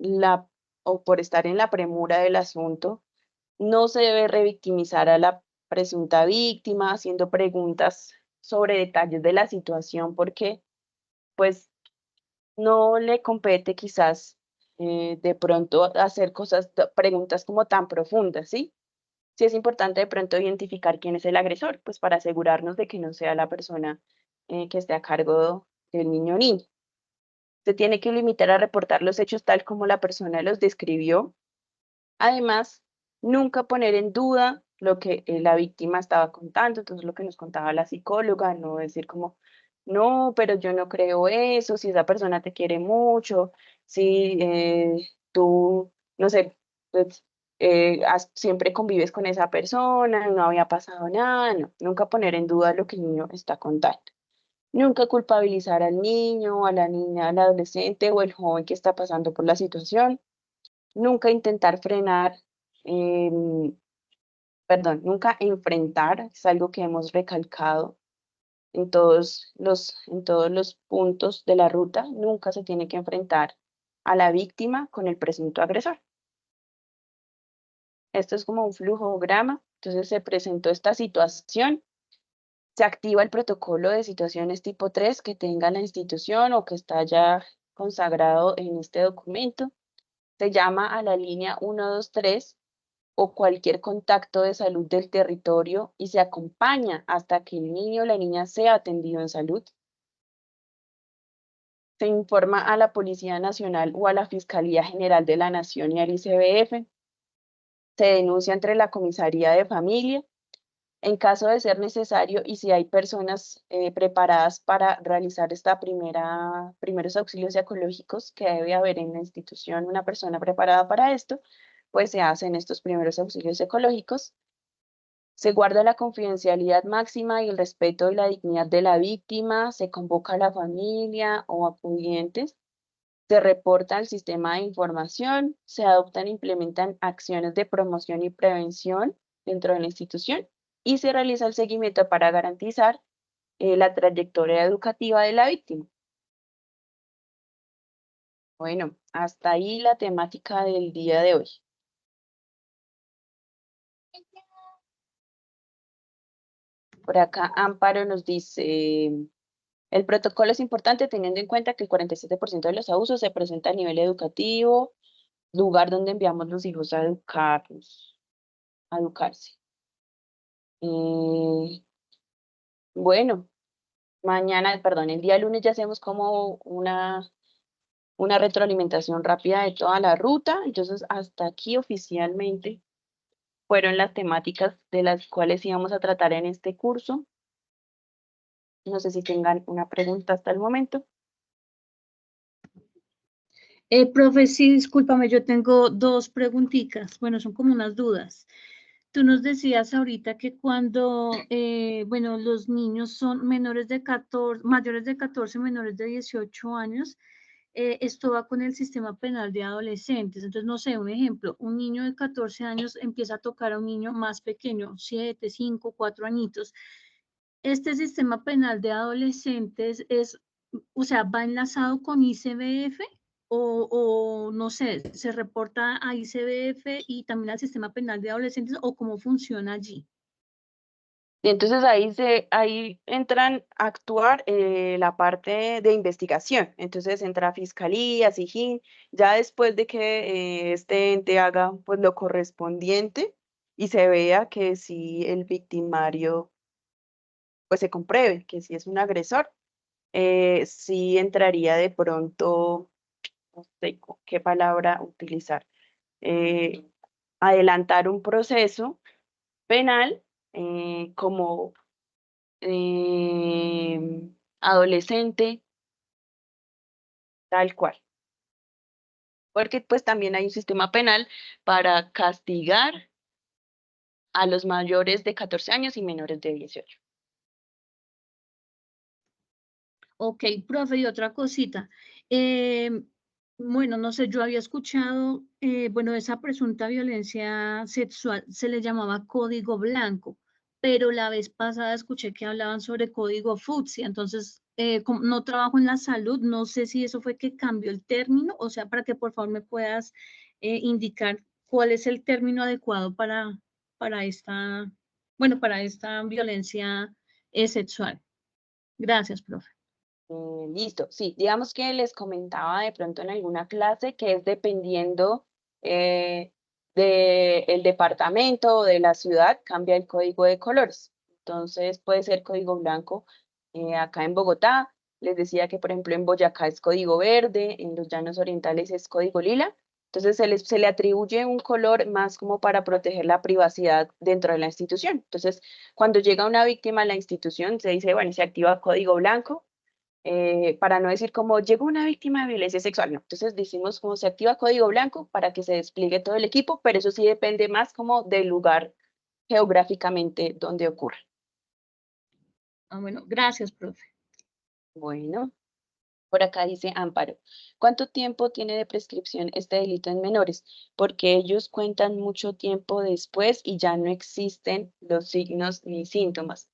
o por estar en la premura del asunto, no se debe revictimizar a la presunta víctima haciendo preguntas sobre detalles de la situación porque, pues, no le compete quizás de pronto hacer preguntas como tan profundas, ¿sí? Sí es importante de pronto identificar quién es el agresor, pues para asegurarnos de que no sea la persona que esté a cargo del niño o niña. Se tiene que limitar a reportar los hechos tal como la persona los describió. Además, nunca poner en duda lo que la víctima estaba contando, entonces lo que nos contaba la psicóloga, no decir como, no, pero yo no creo eso, si esa persona te quiere mucho, si tú, no sé, pues, siempre convives con esa persona, no había pasado nada, no, nunca poner en duda lo que el niño está contando. Nunca culpabilizar al niño, a la niña, al adolescente o el joven que está pasando por la situación. Nunca intentar frenar, nunca enfrentar, es algo que hemos recalcado en todos los puntos de la ruta, nunca se tiene que enfrentar a la víctima con el presunto agresor. Esto es como un flujograma, entonces se presentó esta situación, se activa el protocolo de situaciones tipo 3 que tenga la institución o que está ya consagrado en este documento. Se llama a la línea 123 o cualquier contacto de salud del territorio y se acompaña hasta que el niño o la niña sea atendido en salud. Se informa a la Policía Nacional o a la Fiscalía General de la Nación y al ICBF. Se denuncia entre la Comisaría de Familia. En caso de ser necesario y si hay personas preparadas para realizar primeros auxilios psicológicos, que debe haber en la institución una persona preparada para esto, pues se hacen estos primeros auxilios psicológicos. Se guarda la confidencialidad máxima y el respeto y la dignidad de la víctima, se convoca a la familia o acudientes, se reporta al sistema de información, se adoptan e implementan acciones de promoción y prevención dentro de la institución y se realiza el seguimiento para garantizar la trayectoria educativa de la víctima. Bueno, hasta ahí la temática del día de hoy. Por acá Amparo nos dice, el protocolo es importante teniendo en cuenta que el 47% de los abusos se presenta a nivel educativo, lugar donde enviamos los hijos a educarse. Bueno, el día lunes ya hacemos como una retroalimentación rápida de toda la ruta. Entonces, hasta aquí oficialmente fueron las temáticas de las cuales íbamos a tratar en este curso. No sé si tengan una pregunta hasta el momento. Profe, sí, discúlpame, yo tengo dos preguntitas. Bueno, son como unas dudas. Tú nos decías ahorita que cuando, los niños son mayores de 14, menores de 18 años, esto va con el sistema penal de adolescentes. Entonces, no sé, un ejemplo, un niño de 14 años empieza a tocar a un niño más pequeño, 7, 5, 4 añitos. Este sistema penal de adolescentes va enlazado con ICBF o no sé, se reporta a ICBF y también al sistema penal de adolescentes o cómo funciona allí. Y entonces ahí entran a actuar la parte de investigación. Entonces entra Fiscalía, SIJIN, ya después de que este ente haga pues lo correspondiente y se vea que si el victimario pues se compruebe que si es un agresor, sí entraría de pronto, no sé qué palabra utilizar, adelantar un proceso penal como adolescente, tal cual. Porque pues también hay un sistema penal para castigar a los mayores de 14 años y menores de 18. Ok, profe, y otra cosita. No sé, yo había escuchado, esa presunta violencia sexual se le llamaba código blanco, pero la vez pasada escuché que hablaban sobre código fucsia, entonces como no trabajo en la salud, no sé si eso fue que cambió el término, o sea, para que por favor me puedas indicar cuál es el término adecuado para esta, bueno, para esta violencia sexual. Gracias, profe. Listo, sí, digamos que les comentaba de pronto en alguna clase que es dependiendo del departamento o de la ciudad, cambia el código de colores. Entonces puede ser código blanco acá en Bogotá. Les decía que, por ejemplo, en Boyacá es código verde, en los Llanos Orientales es código lila. Entonces se le atribuye un color más como para proteger la privacidad dentro de la institución. Entonces, cuando llega una víctima a la institución, se dice, bueno, se activa código blanco para no decir como llegó una víctima de violencia sexual, no. Entonces decimos como se activa código blanco para que se despliegue todo el equipo, pero eso sí depende más como del lugar geográficamente donde ocurre. Ah, bueno, gracias, profe. Bueno, por acá dice Amparo, ¿cuánto tiempo tiene de prescripción este delito en menores? Porque ellos cuentan mucho tiempo después y ya no existen los signos ni síntomas.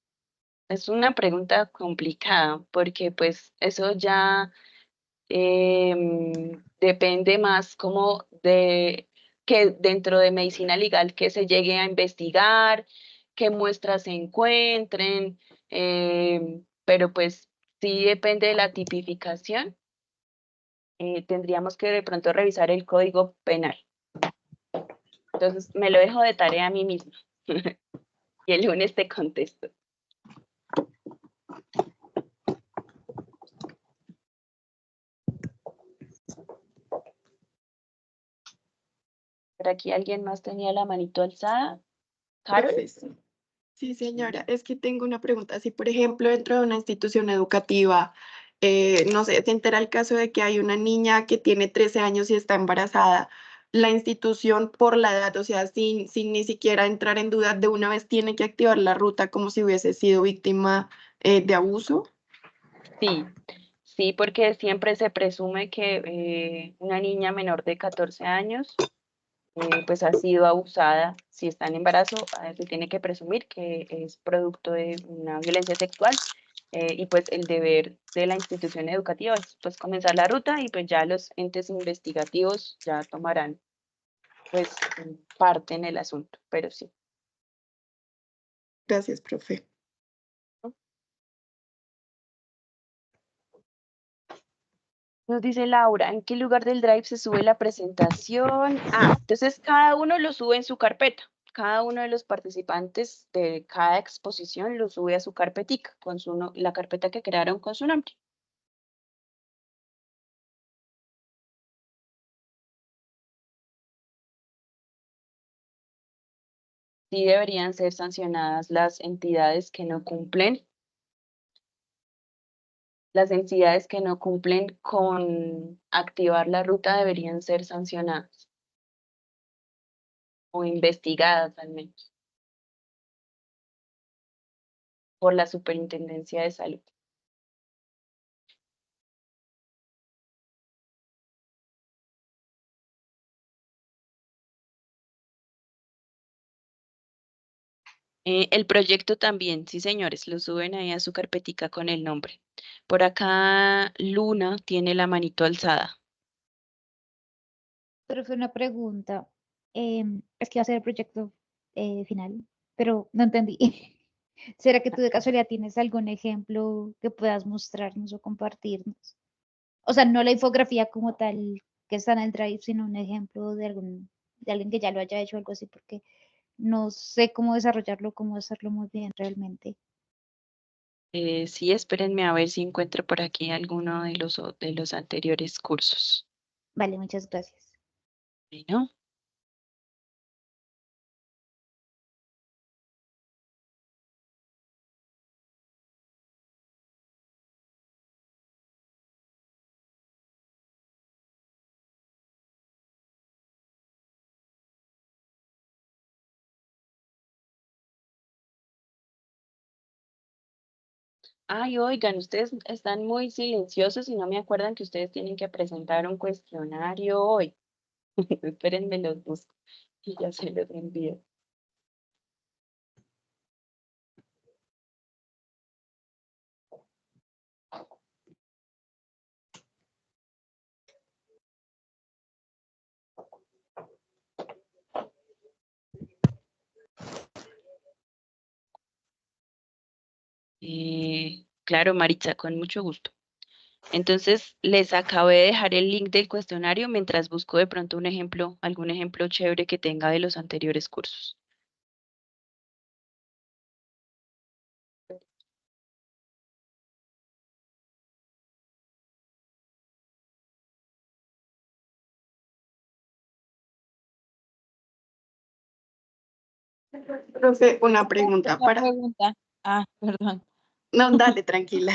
Es una pregunta complicada porque pues eso ya depende más como de que dentro de medicina legal que se llegue a investigar, qué muestras se encuentren, pero pues sí depende de la tipificación. Tendríamos que de pronto revisar el código penal. Entonces me lo dejo de tarea a mí misma y el lunes te contesto. ¿Por aquí alguien más tenía la manito alzada? ¿Carol? Profe, sí. Sí, señora, es que tengo una pregunta. Si, por ejemplo, dentro de una institución educativa, no sé, se entera el caso de que hay una niña que tiene 13 años y está embarazada, la institución por la edad, o sea, sin ni siquiera entrar en duda, de una vez tiene que activar la ruta como si hubiese sido víctima de abuso. Sí, sí, porque siempre se presume que una niña menor de 14 años pues ha sido abusada. Si está en embarazo, se tiene que presumir que es producto de una violencia sexual y pues el deber de la institución educativa es pues comenzar la ruta y pues ya los entes investigativos ya tomarán pues parte en el asunto, pero sí. Gracias, profe. Nos dice Laura, ¿en qué lugar del Drive se sube la presentación? Ah, entonces cada uno lo sube en su carpeta. Cada uno de los participantes de cada exposición lo sube a su carpetica, con la carpeta que crearon con su nombre. Sí deberían ser sancionadas las entidades que no cumplen. Las entidades que no cumplen con activar la ruta deberían ser sancionadas o investigadas al menos por la Superintendencia de Salud. El proyecto también, sí señores, lo suben ahí a su carpetica con el nombre. Por acá Luna tiene la manito alzada. Profe, una pregunta. Es que iba a ser el proyecto final, pero no entendí. ¿Será que tú de casualidad tienes algún ejemplo que puedas mostrarnos o compartirnos? O sea, no la infografía como tal que está en el Drive, sino un ejemplo de alguien que ya lo haya hecho o algo así, porque no sé cómo desarrollarlo, cómo hacerlo muy bien realmente. Sí, espérenme a ver si encuentro por aquí alguno de los anteriores cursos. Vale, muchas gracias. Bueno. Ay, oigan, ustedes están muy silenciosos y no me acuerdan que ustedes tienen que presentar un cuestionario hoy. Espérenme, los busco y ya se los envío. Claro, Maritza, con mucho gusto. Entonces, les acabé de dejar el link del cuestionario mientras busco de pronto un ejemplo, algún ejemplo chévere que tenga de los anteriores cursos. Profe, una pregunta Una para... pregunta. Ah, perdón. No, dale, tranquila.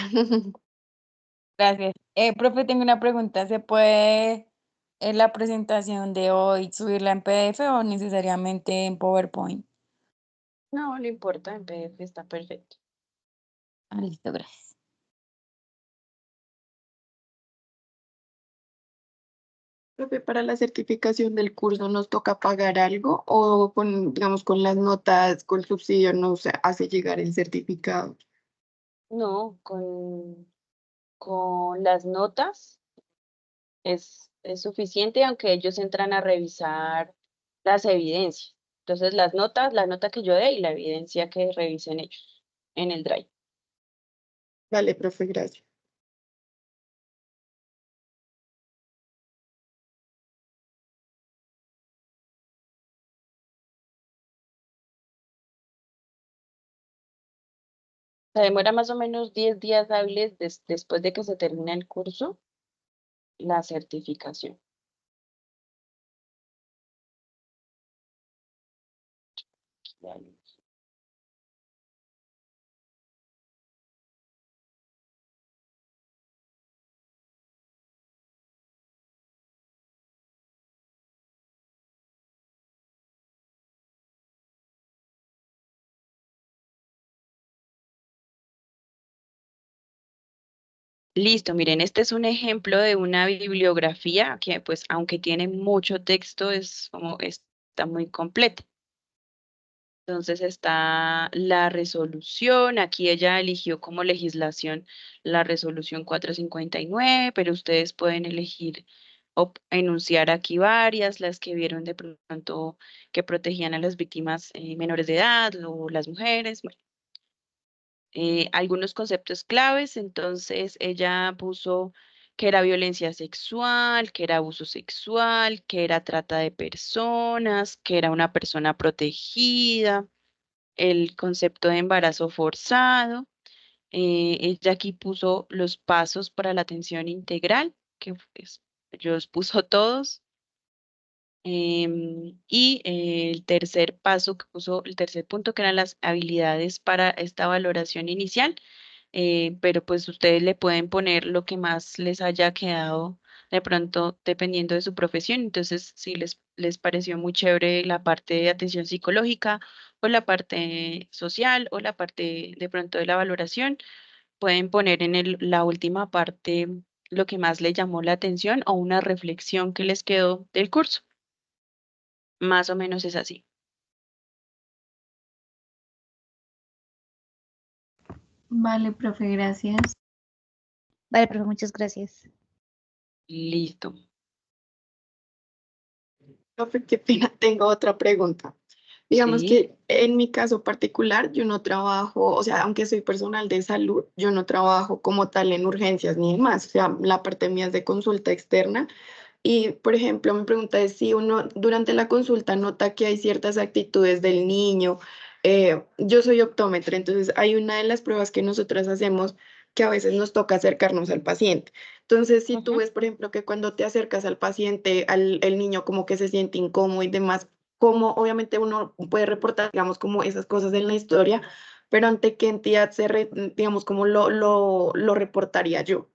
Gracias. Profe, tengo una pregunta. ¿Se puede la presentación de hoy subirla en PDF o necesariamente en PowerPoint? No, no importa, en PDF está perfecto. Ah, listo, gracias. Profe, para la certificación del curso, ¿nos toca pagar algo o con, digamos, con las notas, con el subsidio nos hace llegar el certificado? No, con las notas es suficiente, aunque ellos entran a revisar las evidencias. Entonces, las notas, la nota que yo dé y la evidencia que revisen ellos en el Drive. Vale, profe, gracias. Se demora más o menos 10 días hábiles después de que se termina el curso, la certificación. Listo, miren, este es un ejemplo de una bibliografía que, pues, aunque tiene mucho texto, está muy completa. Entonces está la resolución, aquí ella eligió como legislación la resolución 459, pero ustedes pueden elegir o enunciar aquí varias, las que vieron de pronto que protegían a las víctimas menores de edad o las mujeres. Bueno, algunos conceptos claves, entonces ella puso que era violencia sexual, que era abuso sexual, que era trata de personas, que era una persona protegida, el concepto de embarazo forzado. Ella aquí puso los pasos para la atención integral, que pues, los puso todos. Y el tercer paso que puso, el tercer punto, que eran las habilidades para esta valoración inicial, pero pues ustedes le pueden poner lo que más les haya quedado de pronto dependiendo de su profesión. Entonces, si les pareció muy chévere la parte de atención psicológica o la parte social o la parte de pronto de la valoración, pueden poner en la última parte lo que más les llamó la atención o una reflexión que les quedó del curso. Más o menos es así. Vale, profe, gracias. Vale, profe, muchas gracias. Listo. Profe, qué pena, tengo otra pregunta. Digamos Sí. que en mi caso particular, yo no trabajo, o sea, aunque soy personal de salud, yo no trabajo como tal en urgencias ni demás, o sea, la parte mía es de consulta externa. Y, por ejemplo, mi pregunta es si uno durante la consulta nota que hay ciertas actitudes del niño. Yo soy optómetra, entonces hay una de las pruebas que nosotras hacemos que a veces nos toca acercarnos al paciente. Entonces, si tú ves, por ejemplo, que cuando te acercas al paciente, el niño como que se siente incómodo y demás, como obviamente uno puede reportar, digamos, como esas cosas en la historia, pero ante qué entidad digamos, como lo reportaría yo.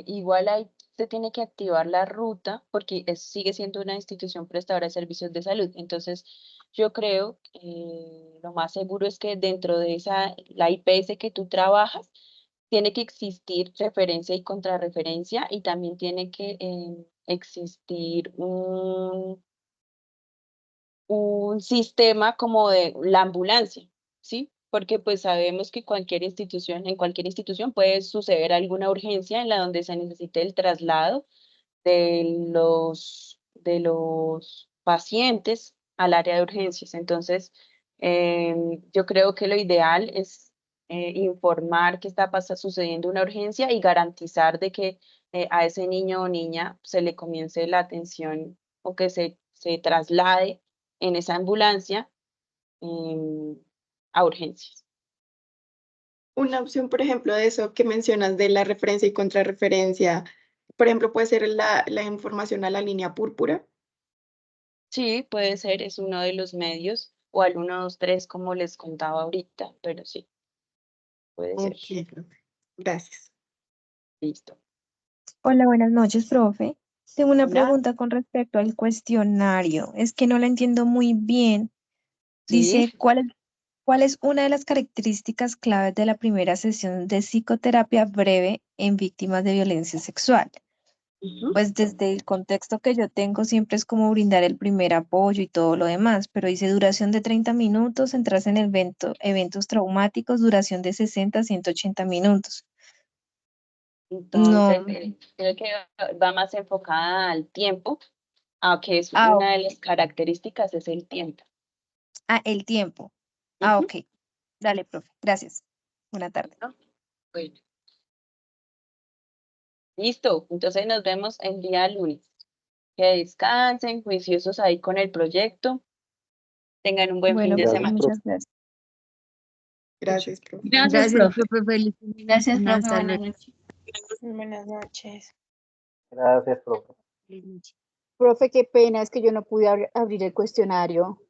Igual ahí se tiene que activar la ruta porque sigue siendo una institución prestadora de servicios de salud. Entonces, yo creo que lo más seguro es que dentro de la IPS que tú trabajas, tiene que existir referencia y contrarreferencia y también tiene que existir un sistema como de la ambulancia, ¿sí? Porque pues sabemos que en cualquier institución puede suceder alguna urgencia en la donde se necesite el traslado de los pacientes al área de urgencias. Entonces, yo creo que lo ideal es informar que está sucediendo una urgencia y garantizar de que a ese niño o niña se le comience la atención o que se traslade en esa ambulancia a urgencias. Una opción, por ejemplo, de eso que mencionas de la referencia y contrarreferencia, por ejemplo, puede ser la información a la línea púrpura. Sí, puede ser, es uno de los medios, o al 123 como les contaba ahorita, pero sí, puede ser. Ok, profe. Gracias. Listo. Hola, buenas noches, profe. Tengo una Hola. pregunta con respecto al cuestionario. Es que no la entiendo muy bien. Dice, Sí. ¿cuál es una de las características claves de la primera sesión de psicoterapia breve en víctimas de violencia sexual? Pues desde el contexto que yo tengo siempre es como brindar el primer apoyo y todo lo demás, pero dice duración de 30 minutos, centrarse en eventos traumáticos, duración de 60 a 180 minutos. Entonces, No. creo que va más enfocada al tiempo, aunque es Ah, una de las características es el tiempo. el tiempo. Ah, ok. Dale, profe. Gracias. Buena tarde. Bueno. Listo, entonces nos vemos el día lunes. Que descansen, juiciosos ahí con el proyecto. Tengan un buen fin Bueno, de profe, semana. muchas gracias. Gracias, profe. Gracias, profe. Feliz Gracias, semana, profe. hasta Buenas luego. noches. Buenas noches. Gracias, profe. Feliz noche. Profe, qué pena, es que yo no pude abrir el cuestionario.